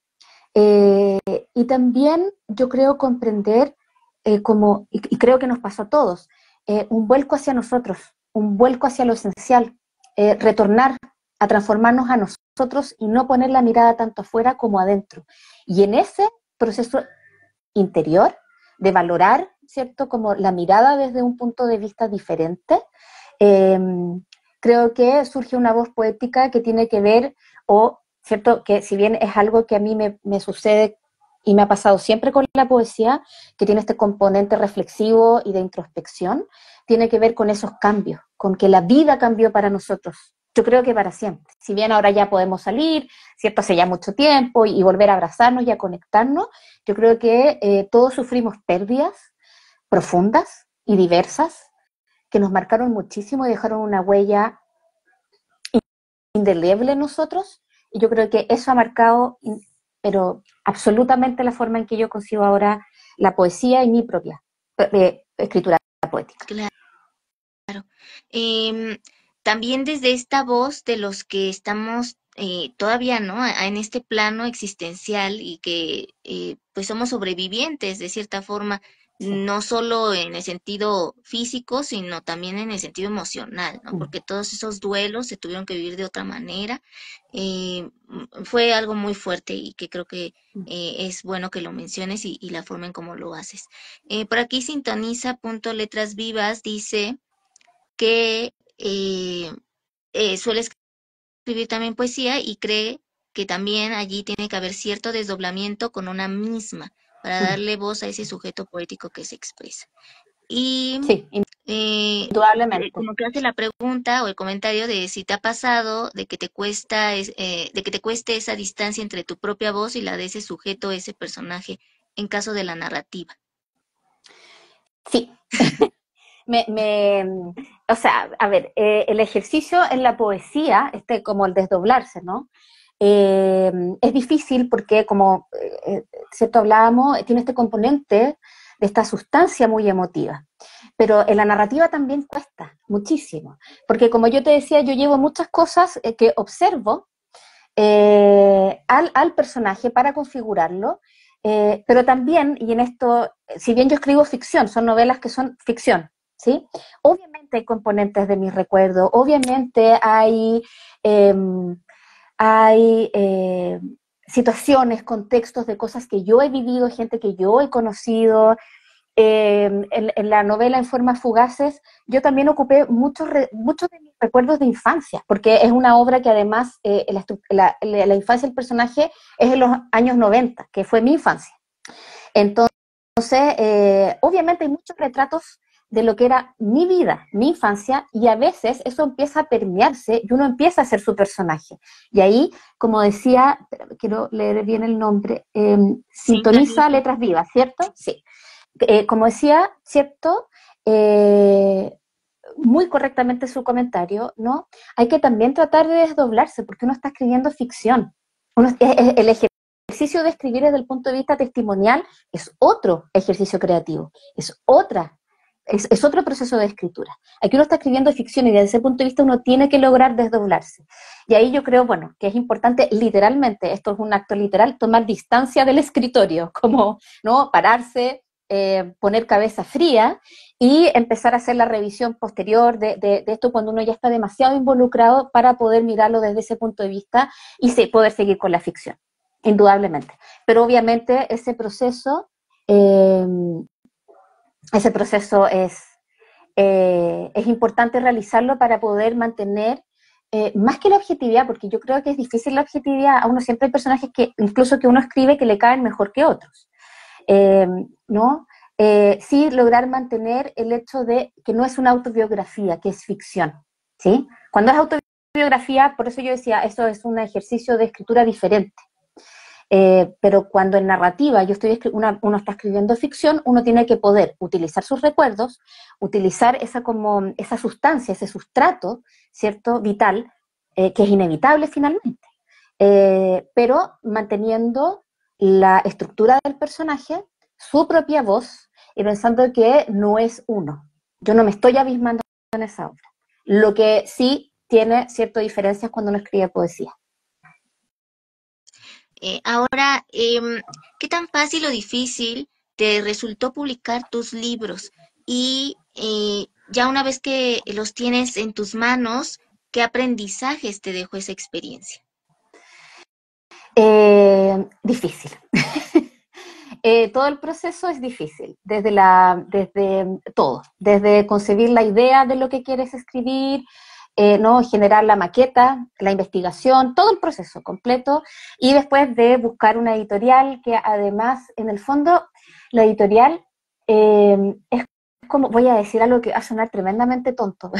Y también yo creo comprender, y creo que nos pasó a todos, un vuelco hacia nosotros, un vuelco hacia lo esencial, retornar a transformarnos a nosotros y no poner la mirada tanto afuera como adentro. Y en ese proceso interior de valorar, ¿cierto?, como la mirada desde un punto de vista diferente, eh, creo que surge una voz poética que tiene que ver, o, ¿cierto?, que si bien es algo que a mí me sucede y me ha pasado siempre con la poesía, que tiene este componente reflexivo y de introspección, tiene que ver con esos cambios, con que la vida cambió para nosotros. Yo creo que para siempre. Si bien ahora ya podemos salir, ¿cierto?, hace ya mucho tiempo y volver a abrazarnos y a conectarnos, yo creo que todos sufrimos pérdidas profundas y diversas que nos marcaron muchísimo y dejaron una huella indeleble en nosotros, y yo creo que eso ha marcado, pero absolutamente la forma en que yo concibo ahora la poesía y mi propia escritura poética. Claro. Em, También desde esta voz de los que estamos todavía, ¿no? En este plano existencial y que pues somos sobrevivientes de cierta forma, Sí. no solo en el sentido físico, sino también en el sentido emocional, ¿no? Porque todos esos duelos se tuvieron que vivir de otra manera. Fue algo muy fuerte y que creo que es bueno que lo menciones y la forma en cómo lo haces. Por aquí sintoniza punto letras vivas, dice que suele escribir también poesía y cree que también allí tiene que haber cierto desdoblamiento con una misma para darle voz a ese sujeto poético que se expresa. Y Sí, indudablemente. como que hace la pregunta o el comentario de si te ha pasado de que te cuesta, de que te cueste esa distancia entre tu propia voz y la de ese sujeto, ese personaje, en caso de la narrativa. Sí. O sea, a ver, el ejercicio en la poesía, como el desdoblarse, ¿no? Es difícil porque, como cierto hablábamos, tiene este componente de esta sustancia muy emotiva. Pero en la narrativa también cuesta muchísimo, porque como yo te decía, yo llevo muchas cosas que observo al personaje para configurarlo, pero también, y en esto, si bien yo escribo ficción, son novelas que son ficción, ¿sí? Obviamente hay componentes de mi recuerdo, obviamente eh, hay situaciones, contextos de cosas que yo he vivido, gente que yo he conocido. En la novela En formas fugaces, yo también ocupé muchos de mis recuerdos de infancia, porque es una obra que además la infancia del personaje es en los años 90, que fue mi infancia. Entonces, obviamente hay muchos retratos de lo que era mi vida, mi infancia, y a veces eso empieza a permearse y uno empieza a ser su personaje. Y ahí, como decía, quiero leer bien el nombre, sintoniza letras vivas, ¿cierto? Sí. Como decía, ¿cierto? Muy correctamente su comentario, ¿no? Hay que también tratar de desdoblarse porque uno está escribiendo ficción. El ejercicio de escribir desde el punto de vista testimonial es otro ejercicio creativo, es otro proceso de escritura. Aquí uno está escribiendo ficción y desde ese punto de vista uno tiene que lograr desdoblarse. Y ahí yo creo, bueno, que es importante literalmente, esto es un acto literal, tomar distancia del escritorio, como, ¿no? Pararse, poner cabeza fría y empezar a hacer la revisión posterior de esto cuando uno ya está demasiado involucrado para poder mirarlo desde ese punto de vista y poder seguir con la ficción, indudablemente. Pero obviamente ese proceso es importante realizarlo para poder mantener más que la objetividad, porque yo creo que es difícil la objetividad. A uno siempre hay personajes que incluso que uno escribe que le caen mejor que otros. ¿No? sí lograr mantener el hecho de que no es una autobiografía, que es ficción, ¿sí? Cuando es autobiografía, por eso yo decía, eso es un ejercicio de escritura diferente. Pero cuando en narrativa uno está escribiendo ficción, uno tiene que poder utilizar sus recuerdos, utilizar esa sustancia, ese sustrato, ¿cierto? Vital, que es inevitable finalmente, pero manteniendo la estructura del personaje, su propia voz, y pensando que no es uno. Yo no me estoy abismando en esa obra. Lo que sí tiene ciertas diferencias cuando uno escribe poesía. Ahora, ¿qué tan fácil o difícil te resultó publicar tus libros? Y ya una vez que los tienes en tus manos, ¿qué aprendizajes te dejó esa experiencia? Difícil. Todo el proceso es difícil, desde todo, desde concebir la idea de lo que quieres escribir, ¿no? Generar la maqueta, la investigación, todo el proceso completo, y después de buscar una editorial que además, en el fondo, la editorial es como, voy a decir algo que va a sonar tremendamente tonto,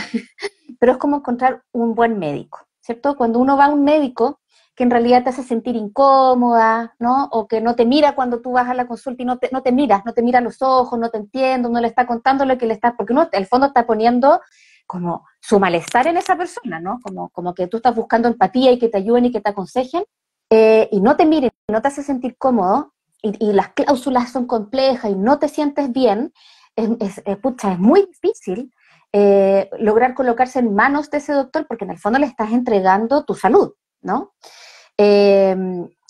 pero es como encontrar un buen médico, ¿cierto? Cuando uno va a un médico que en realidad te hace sentir incómoda, ¿no? O que no te mira cuando tú vas a la consulta y no te miras, no te mira a los ojos, no te entiende, no le está contando lo que le está, porque uno, al fondo, está poniendo como su malestar en esa persona, ¿no? Como que tú estás buscando empatía y que te ayuden y que te aconsejen, y no te miren, no te hace sentir cómodo, y las cláusulas son complejas y no te sientes bien, pucha, es muy difícil lograr colocarse en manos de ese doctor, porque en el fondo le estás entregando tu salud, ¿no? Eh,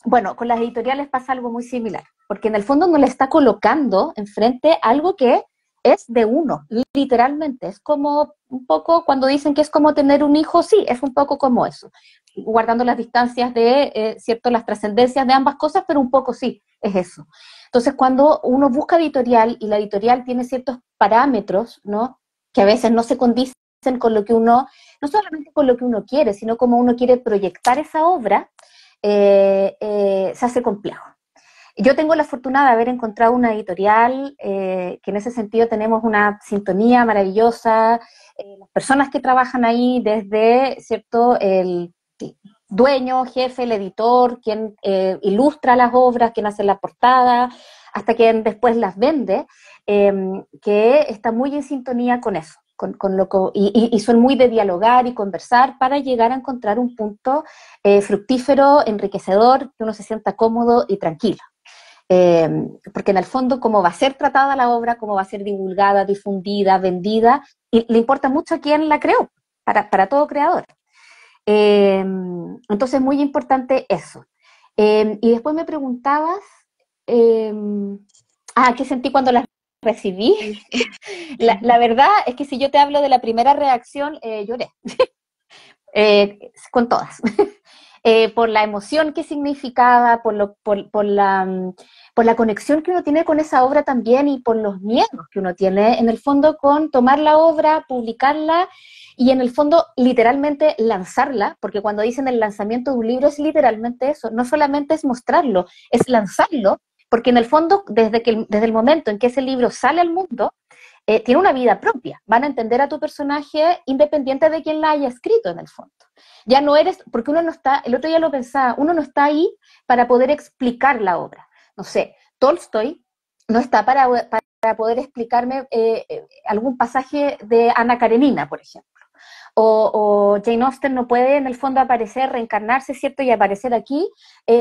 bueno, con las editoriales pasa algo muy similar, porque en el fondo no le está colocando enfrente algo que es de uno, literalmente. Es como un poco cuando dicen que es como tener un hijo, sí, es un poco como eso, guardando las distancias de, cierto, las trascendencias de ambas cosas, pero un poco sí, es eso. Entonces, cuando uno busca editorial y la editorial tiene ciertos parámetros, ¿no? Que a veces no se condicen con lo que uno, no solamente con lo que uno quiere, sino como uno quiere proyectar esa obra, se hace complejo. Yo tengo la fortuna de haber encontrado una editorial que en ese sentido tenemos una sintonía maravillosa, las personas que trabajan ahí, desde, ¿cierto?, el dueño, jefe, el editor, quien ilustra las obras, quien hace la portada, hasta quien después las vende, que está muy en sintonía con eso. Y son muy de dialogar y conversar para llegar a encontrar un punto fructífero, enriquecedor, que uno se sienta cómodo y tranquilo. Porque en el fondo, cómo va a ser tratada la obra, cómo va a ser divulgada, difundida, vendida, y le importa mucho a quién la creó, para todo creador. Entonces, es muy importante eso. Y después me preguntabas, eh, ¿qué sentí cuando las recibí? La verdad es que si yo te hablo de la primera reacción, lloré, con todas. Por la emoción que significaba, por la conexión que uno tiene con esa obra también, y por los miedos que uno tiene, en el fondo, con tomar la obra, publicarla y en el fondo literalmente lanzarla, porque cuando dicen el lanzamiento de un libro es literalmente eso, no solamente es mostrarlo, es lanzarlo, porque en el fondo, desde el momento en que ese libro sale al mundo, tiene una vida propia, van a entender a tu personaje independiente de quién la haya escrito en el fondo. Ya no eres, porque uno no está, el otro día lo pensaba, uno no está ahí para poder explicar la obra. No sé, Tolstoy no está para poder explicarme algún pasaje de Ana Karenina, por ejemplo. O Jane Austen no puede en el fondo aparecer, reencarnarse, ¿cierto? Y aparecer aquí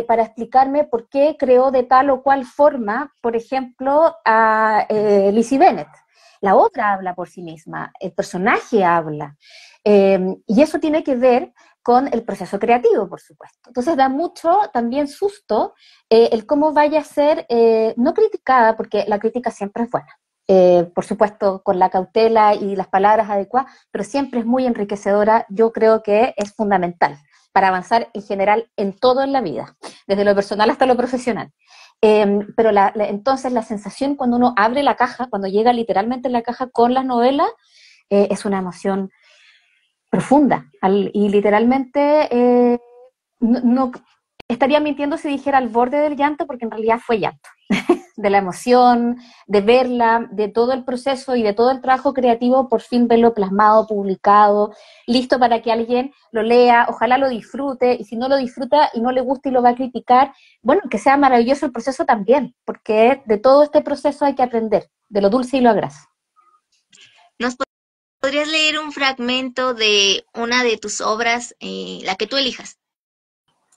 para explicarme por qué creó de tal o cual forma, por ejemplo, a Lizzie Bennet. La obra habla por sí misma, el personaje habla, y eso tiene que ver con el proceso creativo, por supuesto. Entonces da mucho también susto el cómo vaya a ser, no criticada, porque la crítica siempre es buena, por supuesto con la cautela y las palabras adecuadas, pero siempre es muy enriquecedora. Yo creo que es fundamental para avanzar en general en todo en la vida, desde lo personal hasta lo profesional. Pero entonces la sensación cuando uno abre la caja, cuando llega literalmente en la caja con las novelas, es una emoción profunda, y literalmente no, estaría mintiendo si dijera al borde del llanto, porque en realidad fue llanto, de la emoción, de verla, de todo el proceso y de todo el trabajo creativo, por fin verlo plasmado, publicado, listo para que alguien lo lea, ojalá lo disfrute, y si no lo disfruta y no le gusta y lo va a criticar, bueno, que sea maravilloso el proceso también, porque de todo este proceso hay que aprender, de lo dulce y lo agraz. ¿Nos podrías leer un fragmento de una de tus obras, la que tú elijas?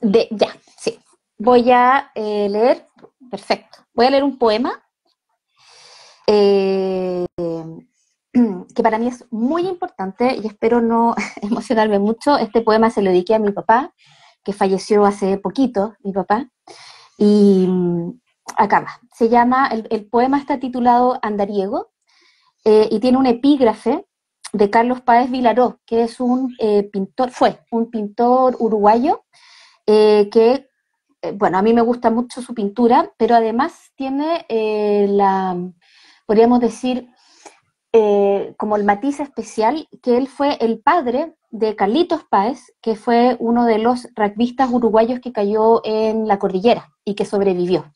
Ya, sí. Voy a leer, perfecto, voy a leer un poema eh, que para mí es muy importante y espero no emocionarme mucho. Este poema se lo dediqué a mi papá, que falleció hace poquito, mi papá, y acá va. Se llama, el poema está titulado Andariego y tiene un epígrafe de Carlos Páez Vilaró, que es un pintor, fue un pintor uruguayo que bueno, a mí me gusta mucho su pintura, pero además tiene podríamos decir, como el matiz especial, que él fue el padre de Carlitos Páez, que fue uno de los rugbyistas uruguayos que cayó en la cordillera y que sobrevivió.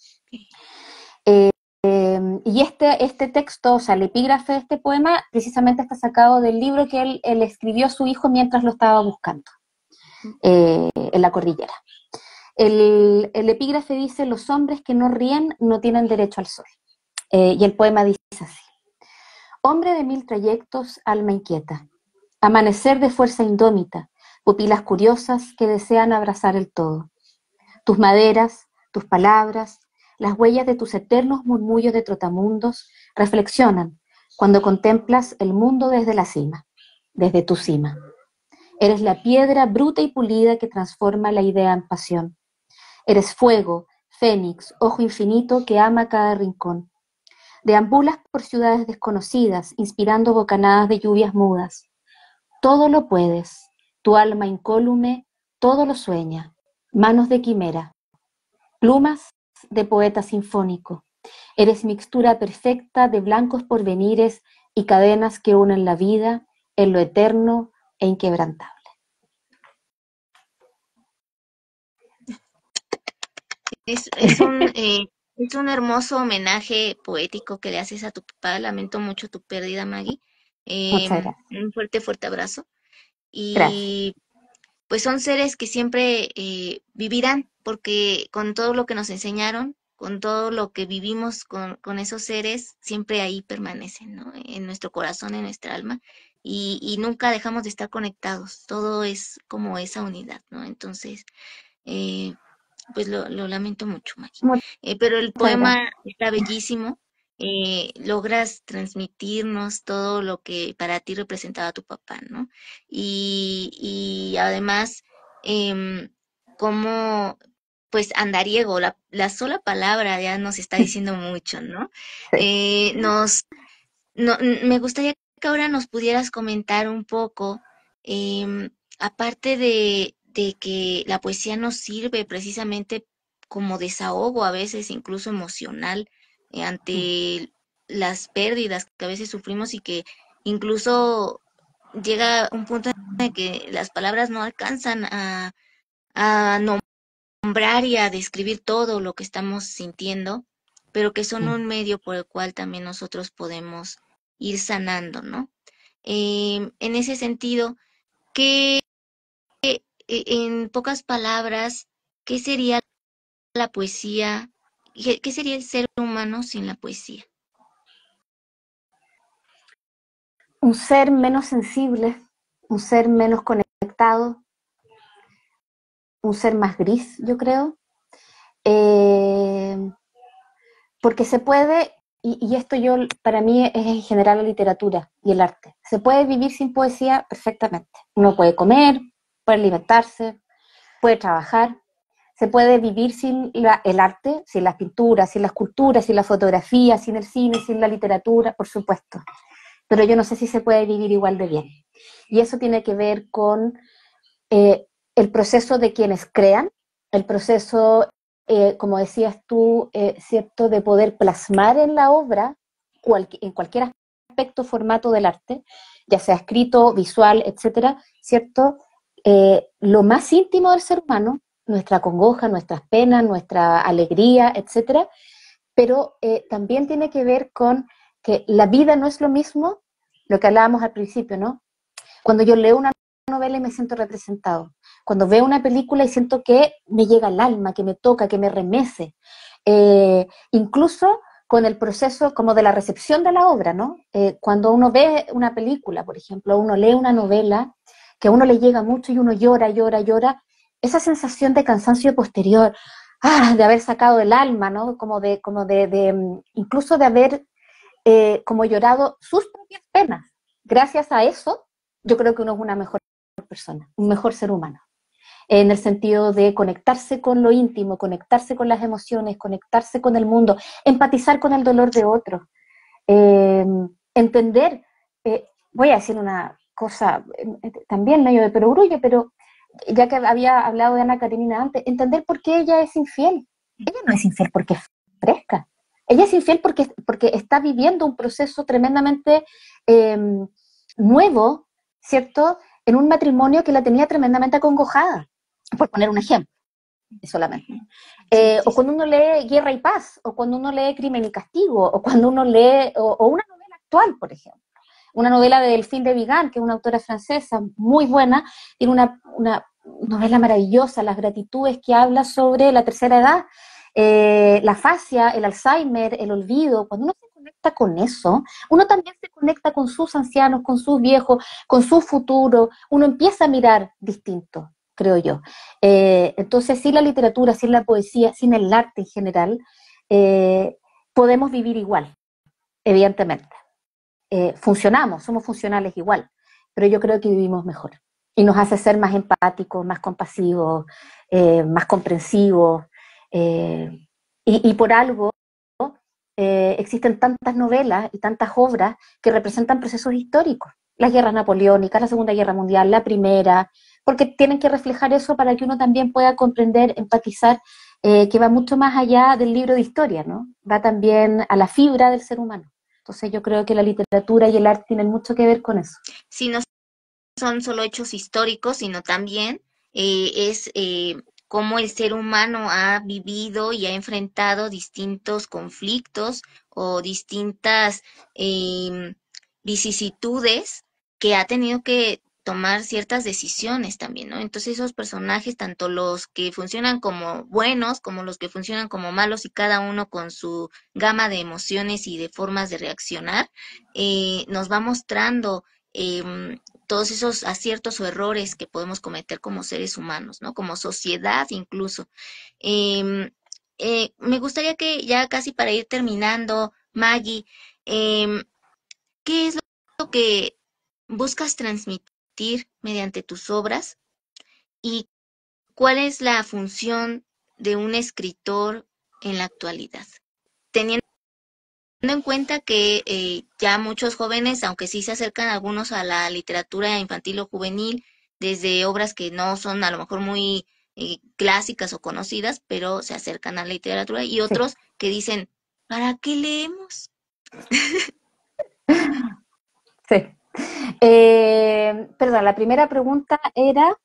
Y este texto, o sea, el epígrafe de este poema, precisamente está sacado del libro que él escribió a su hijo mientras lo estaba buscando en la cordillera. El epígrafe dice: los hombres que no ríen no tienen derecho al sol. Y el poema dice así: hombre de mil trayectos, alma inquieta, amanecer de fuerza indómita, pupilas curiosas que desean abrazar el todo. Tus maderas, tus palabras, las huellas de tus eternos murmullos de trotamundos reflexionan cuando contemplas el mundo desde la cima, desde tu cima. Eres la piedra bruta y pulida que transforma la idea en pasión. Eres fuego, fénix, ojo infinito que ama cada rincón. Deambulas por ciudades desconocidas, inspirando bocanadas de lluvias mudas. Todo lo puedes, tu alma incólume, todo lo sueña. Manos de quimera, plumas de poeta sinfónico. Eres mixtura perfecta de blancos porvenires y cadenas que unen la vida en lo eterno e inquebrantable. Es un hermoso homenaje poético que le haces a tu papá. Lamento mucho tu pérdida, Maggie. Muchas gracias. Un fuerte, fuerte abrazo. Gracias. Y pues son seres que siempre vivirán, porque con todo lo que nos enseñaron, con todo lo que vivimos con esos seres, siempre ahí permanecen, ¿no? En nuestro corazón, en nuestra alma, y nunca dejamos de estar conectados. Todo es como esa unidad, ¿no? Entonces, eh, pues lo lamento mucho, Maggie. Pero el Muchas gracias. poema está bellísimo. Logras transmitirnos todo lo que para ti representaba tu papá, ¿no? Y además, em, cómo, pues andariego, la sola palabra ya nos está diciendo mucho, ¿no? Sí. Nos me gustaría que ahora nos pudieras comentar un poco, aparte de que la poesía nos sirve precisamente como desahogo, a veces incluso emocional, ante las pérdidas que a veces sufrimos y que incluso llega un punto en que las palabras no alcanzan a nombrar y a describir todo lo que estamos sintiendo, pero que son un medio por el cual también nosotros podemos ir sanando, ¿no? En ese sentido, ¿qué, en pocas palabras, qué sería la poesía? ¿Qué sería el ser humano sin la poesía? Un ser menos sensible, un ser menos conectado, un ser más gris, yo creo. Eh, porque se puede, y esto yo, para mí es en general la literatura y el arte, se puede vivir sin poesía perfectamente. Uno puede comer, puede alimentarse, puede trabajar, se puede vivir sin el arte, sin las pinturas, sin la escultura, sin la fotografía, sin el cine, sin la literatura, por supuesto. Pero yo no sé si se puede vivir igual de bien. Y eso tiene que ver con el proceso de quienes crean, el proceso, como decías tú, ¿cierto?, de poder plasmar en la obra, en cualquier aspecto, formato del arte, ya sea escrito, visual, etcétera, ¿cierto? Lo más íntimo del ser humano, nuestra congoja, nuestras penas, nuestra alegría, etcétera, pero también tiene que ver con que la vida no es lo mismo, lo que hablábamos al principio, ¿no? Cuando yo leo una novela y me siento representado, cuando veo una película y siento que me llega al alma, que me toca, que me remece, incluso con el proceso como de la recepción de la obra, ¿no? Cuando uno ve una película, por ejemplo, uno lee una novela, que a uno le llega mucho y uno llora, llora, llora, esa sensación de cansancio posterior, de haber sacado el alma, ¿no? Incluso de haber como llorado sus propias penas. Gracias a eso, yo creo que uno es una mejor persona, un mejor ser humano, en el sentido de conectarse con lo íntimo, conectarse con las emociones, conectarse con el mundo, empatizar con el dolor de otros, eh, entender, voy a decir una cosa también medio de perogrullo, pero ya que había hablado de Ana Karenina antes, entender por qué ella es infiel. Ella no es infiel porque es fresca, ella es infiel porque está viviendo un proceso tremendamente eh, nuevo, ¿cierto? En un matrimonio que la tenía tremendamente acongojada, por poner un ejemplo solamente. O cuando uno lee Guerra y Paz, o cuando uno lee Crimen y Castigo, o cuando uno lee, o una novela actual, por ejemplo. Una novela de Delphine de Vigan, que es una autora francesa muy buena, tiene una novela maravillosa, Las Gratitudes, que habla sobre la tercera edad, la fascia, el Alzheimer, el olvido. Cuando uno se conecta con eso, uno también se conecta con sus ancianos, con sus viejos, con su futuro, uno empieza a mirar distinto, creo yo. Entonces, sin la literatura, sin la poesía, sin el arte en general, podemos vivir igual, evidentemente. Funcionamos, somos funcionales igual, pero yo creo que vivimos mejor. Y nos hace ser más empáticos, más compasivos, más comprensivos. Y por algo existen tantas novelas y tantas obras que representan procesos históricos. Las guerras napoleónicas, la Segunda Guerra Mundial, la Primera, porque tienen que reflejar eso para que uno también pueda comprender, empatizar, que va mucho más allá del libro de historia, ¿no? Va también a la fibra del ser humano. Entonces yo creo que la literatura y el arte tienen mucho que ver con eso. Sí, no son solo hechos históricos, sino también es cómo el ser humano ha vivido y ha enfrentado distintos conflictos o distintas vicisitudes que ha tenido que tomar ciertas decisiones también, ¿no? Entonces esos personajes, tanto los que funcionan como buenos, como los que funcionan como malos, y cada uno con su gama de emociones y de formas de reaccionar, nos va mostrando todos esos aciertos o errores que podemos cometer como seres humanos, ¿no? Como sociedad incluso. Eh, Me gustaría que ya casi para ir terminando, Maggie, eh, ¿qué es lo que buscas transmitir mediante tus obras y cuál es la función de un escritor en la actualidad? Teniendo en cuenta que ya muchos jóvenes, aunque sí se acercan algunos a la literatura infantil o juvenil, desde obras que no son a lo mejor muy clásicas o conocidas, pero se acercan a la literatura, y Sí, otros que dicen, ¿para qué leemos? sí. Perdón, la primera pregunta era...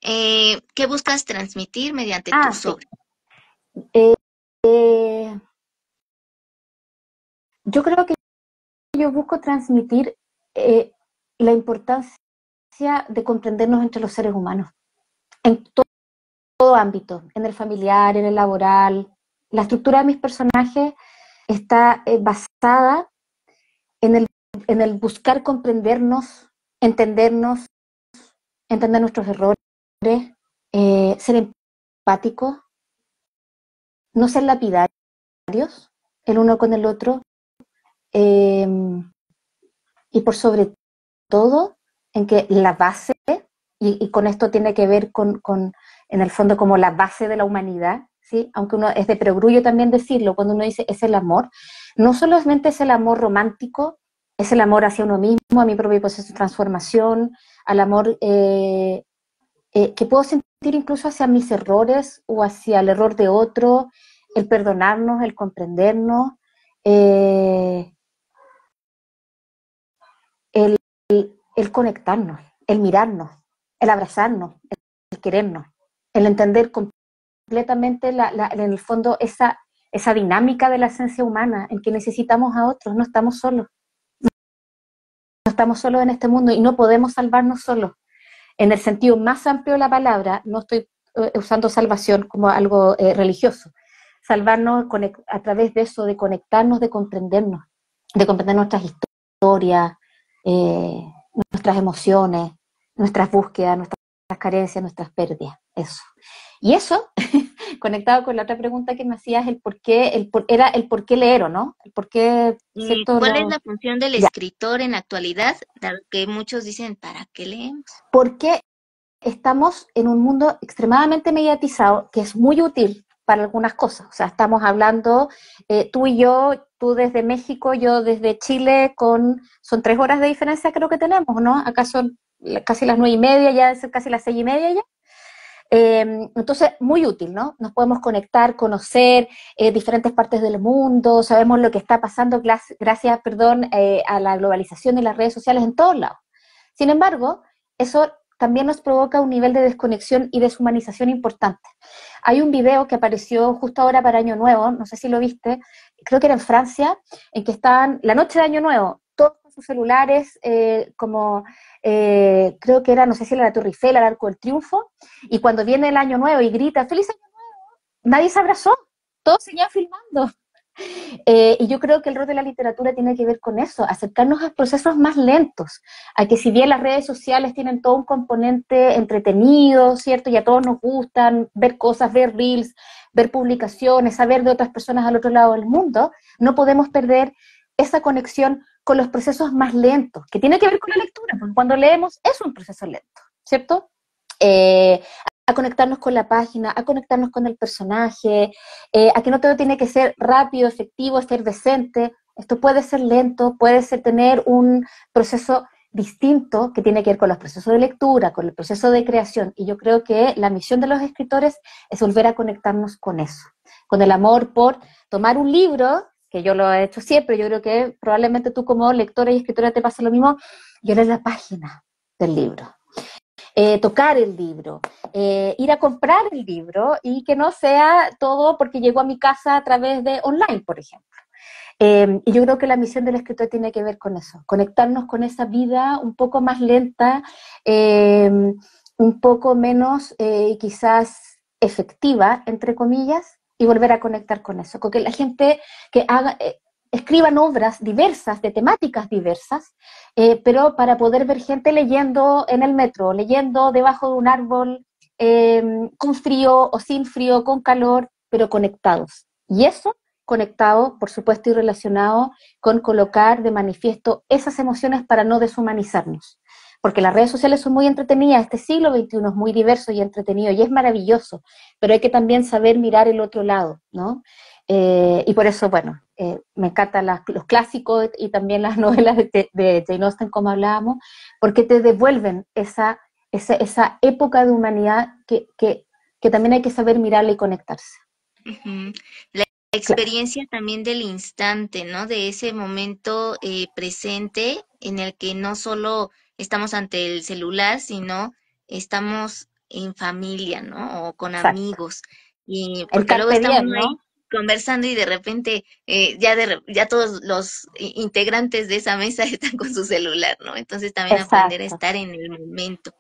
¿Qué buscas transmitir mediante tus Sí. obras? Eh, yo creo que yo busco transmitir eh, la importancia de comprendernos entre los seres humanos, en todo ámbito, en el familiar, en el laboral. La estructura de mis personajes está basada en en el buscar comprendernos, entendernos, entender nuestros errores, ser empáticos, no ser lapidarios el uno con el otro, eh, y por sobre todo en que la base, y con esto tiene que ver en el fondo como la base de la humanidad, ¿sí? Aunque uno es de perogrullo también decirlo, cuando uno dice es el amor, no solamente es el amor romántico, es el amor hacia uno mismo, a mi propio proceso de transformación, al amor que puedo sentir incluso hacia mis errores o hacia el error de otro, el perdonarnos, el comprendernos, eh, el, el conectarnos, el mirarnos, el abrazarnos, el querernos. el entender completamente, en el fondo, esa dinámica de la esencia humana, en que necesitamos a otros, no estamos solos. No estamos solos en este mundo y no podemos salvarnos solos. En el sentido más amplio de la palabra, no estoy usando salvación como algo religioso. Salvarnos a través de eso, de conectarnos, de comprender nuestras historias, nuestras emociones, nuestras búsquedas, nuestras carencias, nuestras pérdidas, eso. Y eso, conectado con la otra pregunta que me hacías, era el por qué leer, ¿o no? El por qué, ¿cierto? ¿Cuál es la función del escritor en la actualidad? Dado que muchos dicen, ¿para qué leemos? Porque estamos en un mundo extremadamente mediatizado, que es muy útil para algunas cosas. O sea, estamos hablando, tú y yo, tú desde México, yo desde Chile, son 3 horas de diferencia creo que tenemos, ¿no? Acá son casi las 9:30, ya debe ser casi las 6:30 ya. Entonces, muy útil, ¿no? Nos podemos conectar, conocer diferentes partes del mundo, sabemos lo que está pasando gracias, a la globalización y las redes sociales en todos lados. Sin embargo, eso también nos provoca un nivel de desconexión y deshumanización importante. Hay un video que apareció justo ahora para Año Nuevo, no sé si lo viste, creo que era en Francia, en que estaban la noche de Año Nuevo, todos con sus celulares, creo que era, no sé si era la Torre Eiffel, el Arco del Triunfo, y cuando viene el Año Nuevo y grita, ¡Feliz Año Nuevo!, nadie se abrazó, todos seguían filmando. Y yo creo que el rol de la literatura tiene que ver con eso, acercarnos a procesos más lentos, a que si bien las redes sociales tienen todo un componente entretenido, ¿cierto? Y a todos nos gustan ver cosas, ver reels, ver publicaciones, saber de otras personas al otro lado del mundo, no podemos perder esa conexión con los procesos más lentos, que tiene que ver con la lectura, porque cuando leemos es un proceso lento, ¿cierto? A conectarnos con la página, a conectarnos con el personaje, a que no todo tiene que ser rápido, efectivo, ser decente. Esto puede ser lento, puede ser tener un proceso distinto que tiene que ver con los procesos de lectura, con el proceso de creación. Y yo creo que la misión de los escritores es volver a conectarnos con eso, con el amor por tomar un libro, que yo lo he hecho siempre, yo creo que probablemente tú como lectora y escritora te pasa lo mismo, y leer la página del libro. Tocar el libro, ir a comprar el libro y que no sea todo porque llegó a mi casa a través de online, por ejemplo. Y yo creo que la misión del escritor tiene que ver con eso, conectarnos con esa vida un poco más lenta, un poco menos quizás efectiva, entre comillas, y volver a conectar con eso, con que la gente que escriban obras diversas, de temáticas diversas, pero para poder ver gente leyendo en el metro, leyendo debajo de un árbol, con frío o sin frío, con calor, pero conectados. Y eso conectado, por supuesto, y relacionado con colocar de manifiesto esas emociones para no deshumanizarnos. Porque las redes sociales son muy entretenidas, este siglo XXI es muy diverso y entretenido, y es maravilloso, pero hay que también saber mirar el otro lado, ¿no? Y por eso, bueno, me encantan los clásicos y también las novelas de Jane Austen, como hablábamos, porque te devuelven esa época de humanidad que también hay que saber mirarla y conectarse. Uh-huh. La experiencia también del instante, ¿no? De ese momento presente en el que no solo estamos ante el celular, sino estamos en familia, ¿no? O con Exacto. amigos. Y El porque luego carpe está diem, uno ahí ¿no? conversando y de repente ya todos los integrantes de esa mesa están con su celular, ¿no? Entonces también aprender a Exacto, estar en el momento.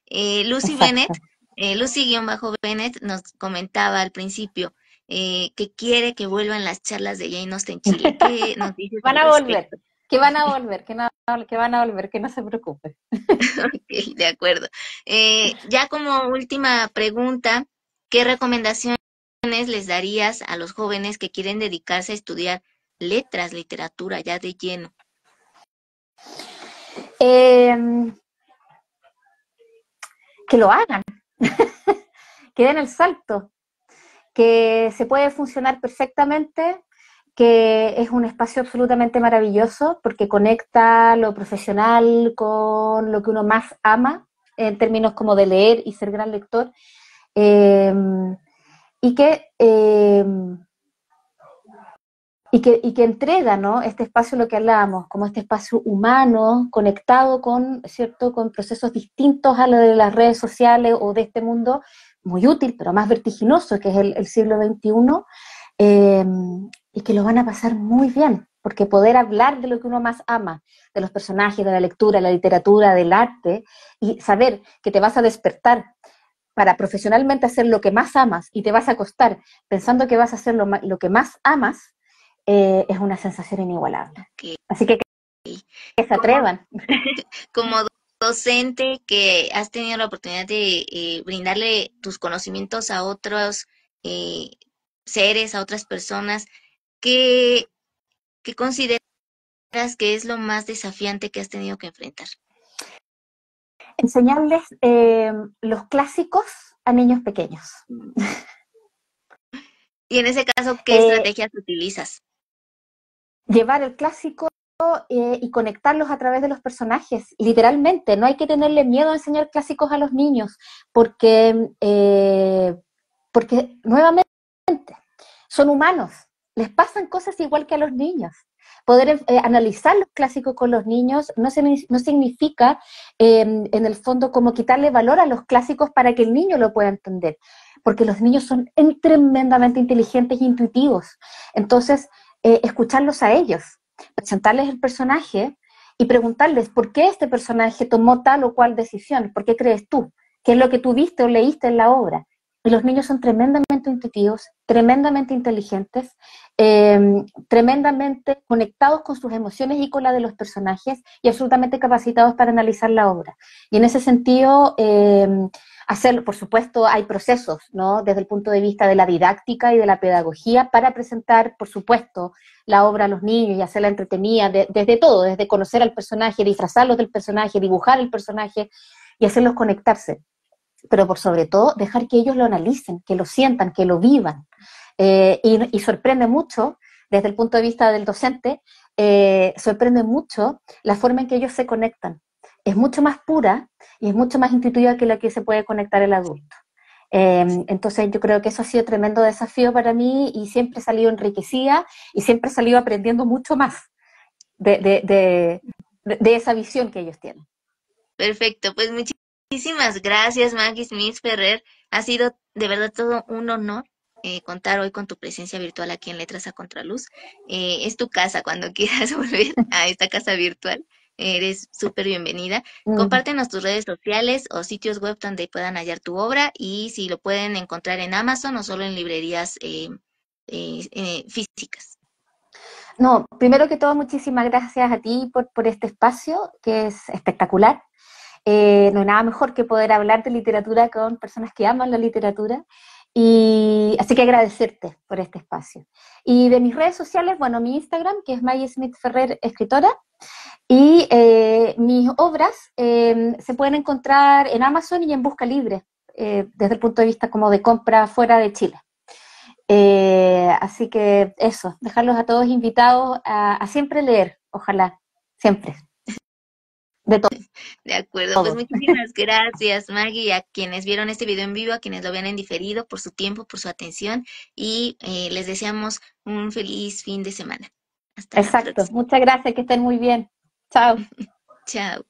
Lucy exacto. Bennett, Lucy-Bennett nos comentaba al principio que quiere que vuelvan las charlas de Jane Austen Chile. ¿Qué nos dices Van al a volver, respecto? que van a volver, que van a volver, que no se preocupe. Ok, de acuerdo. Ya como última pregunta, ¿qué recomendaciones les darías a los jóvenes que quieren dedicarse a estudiar letras, literatura ya de lleno? Eh, que lo hagan, que den el salto, que se puede funcionar perfectamente, que es un espacio absolutamente maravilloso porque conecta lo profesional con lo que uno más ama en términos como de leer y ser gran lector, eh, y que y que entrega, ¿no?, este espacio, lo que hablábamos, como este espacio humano, conectado con, ¿cierto?, con procesos distintos a los de las redes sociales o de este mundo, muy útil, pero más vertiginoso, que es el siglo XXI, y que lo van a pasar muy bien, porque poder hablar de lo que uno más ama, de los personajes, de la lectura, la literatura, del arte, y saber que te vas a despertar para profesionalmente hacer lo que más amas y te vas a acostar pensando que vas a hacer lo que más amas, es una sensación inigualable. Okay. Así que se atrevan. Como docente que has tenido la oportunidad de brindarle tus conocimientos a otros eh, seres, a otras personas, ¿qué, qué consideras que es lo más desafiante que has tenido que enfrentar? Enseñarles los clásicos a niños pequeños. Y en ese caso, ¿qué estrategias utilizas? Llevar el clásico y conectarlos a través de los personajes, literalmente. No hay que tenerle miedo a enseñar clásicos a los niños, porque nuevamente son humanos, les pasan cosas igual que a los niños. Poder analizar los clásicos con los niños no significa, en el fondo, como quitarle valor a los clásicos para que el niño lo pueda entender, porque los niños son tremendamente inteligentes e intuitivos. Entonces, escucharlos a ellos, presentarles el personaje y preguntarles por qué este personaje tomó tal o cual decisión, por qué crees tú, qué es lo que tú viste o leíste en la obra. Y los niños son tremendamente intuitivos, tremendamente inteligentes, tremendamente conectados con sus emociones y con la de los personajes y absolutamente capacitados para analizar la obra. Y en ese sentido, hacerlo, por supuesto, hay procesos, ¿no? Desde el punto de vista de la didáctica y de la pedagogía para presentar, por supuesto, la obra a los niños y hacerla entretenida, desde todo, desde conocer al personaje, disfrazarlos del personaje, dibujar el personaje y hacerlos conectarse. Pero por sobre todo dejar que ellos lo analicen, que lo sientan, que lo vivan. Y sorprende mucho, desde el punto de vista del docente, sorprende mucho la forma en que ellos se conectan. Es mucho más pura y es mucho más intuitiva que la que se puede conectar el adulto. Entonces yo creo que eso ha sido tremendo desafío para mí y siempre he salido enriquecida y siempre he salido aprendiendo mucho más de esa visión que ellos tienen. Perfecto, pues muchísimas gracias, Maggie Smith Ferrer. Ha sido de verdad todo un honor contar hoy con tu presencia virtual aquí en Letras a Contraluz. Es tu casa cuando quieras volver a esta casa virtual. Eres súper bienvenida. Compártenos tus redes sociales o sitios web donde puedan hallar tu obra y si lo pueden encontrar en Amazon o solo en librerías físicas. No, primero que todo, muchísimas gracias a ti por este espacio, que es espectacular. No hay nada mejor que poder hablar de literatura con personas que aman la literatura. Y así que agradecerte por este espacio. Y de mis redes sociales, bueno, mi Instagram, que es Maggie Smith Ferrer, escritora, y mis obras se pueden encontrar en Amazon y en Busca Libre, desde el punto de vista como de compra fuera de Chile. Así que eso, dejarlos a todos invitados a siempre leer, ojalá, siempre, de De acuerdo, pues todo. muchísimas gracias, Maggie, y a quienes vieron este video en vivo, a quienes lo vean en diferido, por su tiempo, por su atención, y les deseamos un feliz fin de semana. Hasta la Exacto, próxima. muchas gracias, que estén muy bien. Chao. Chao.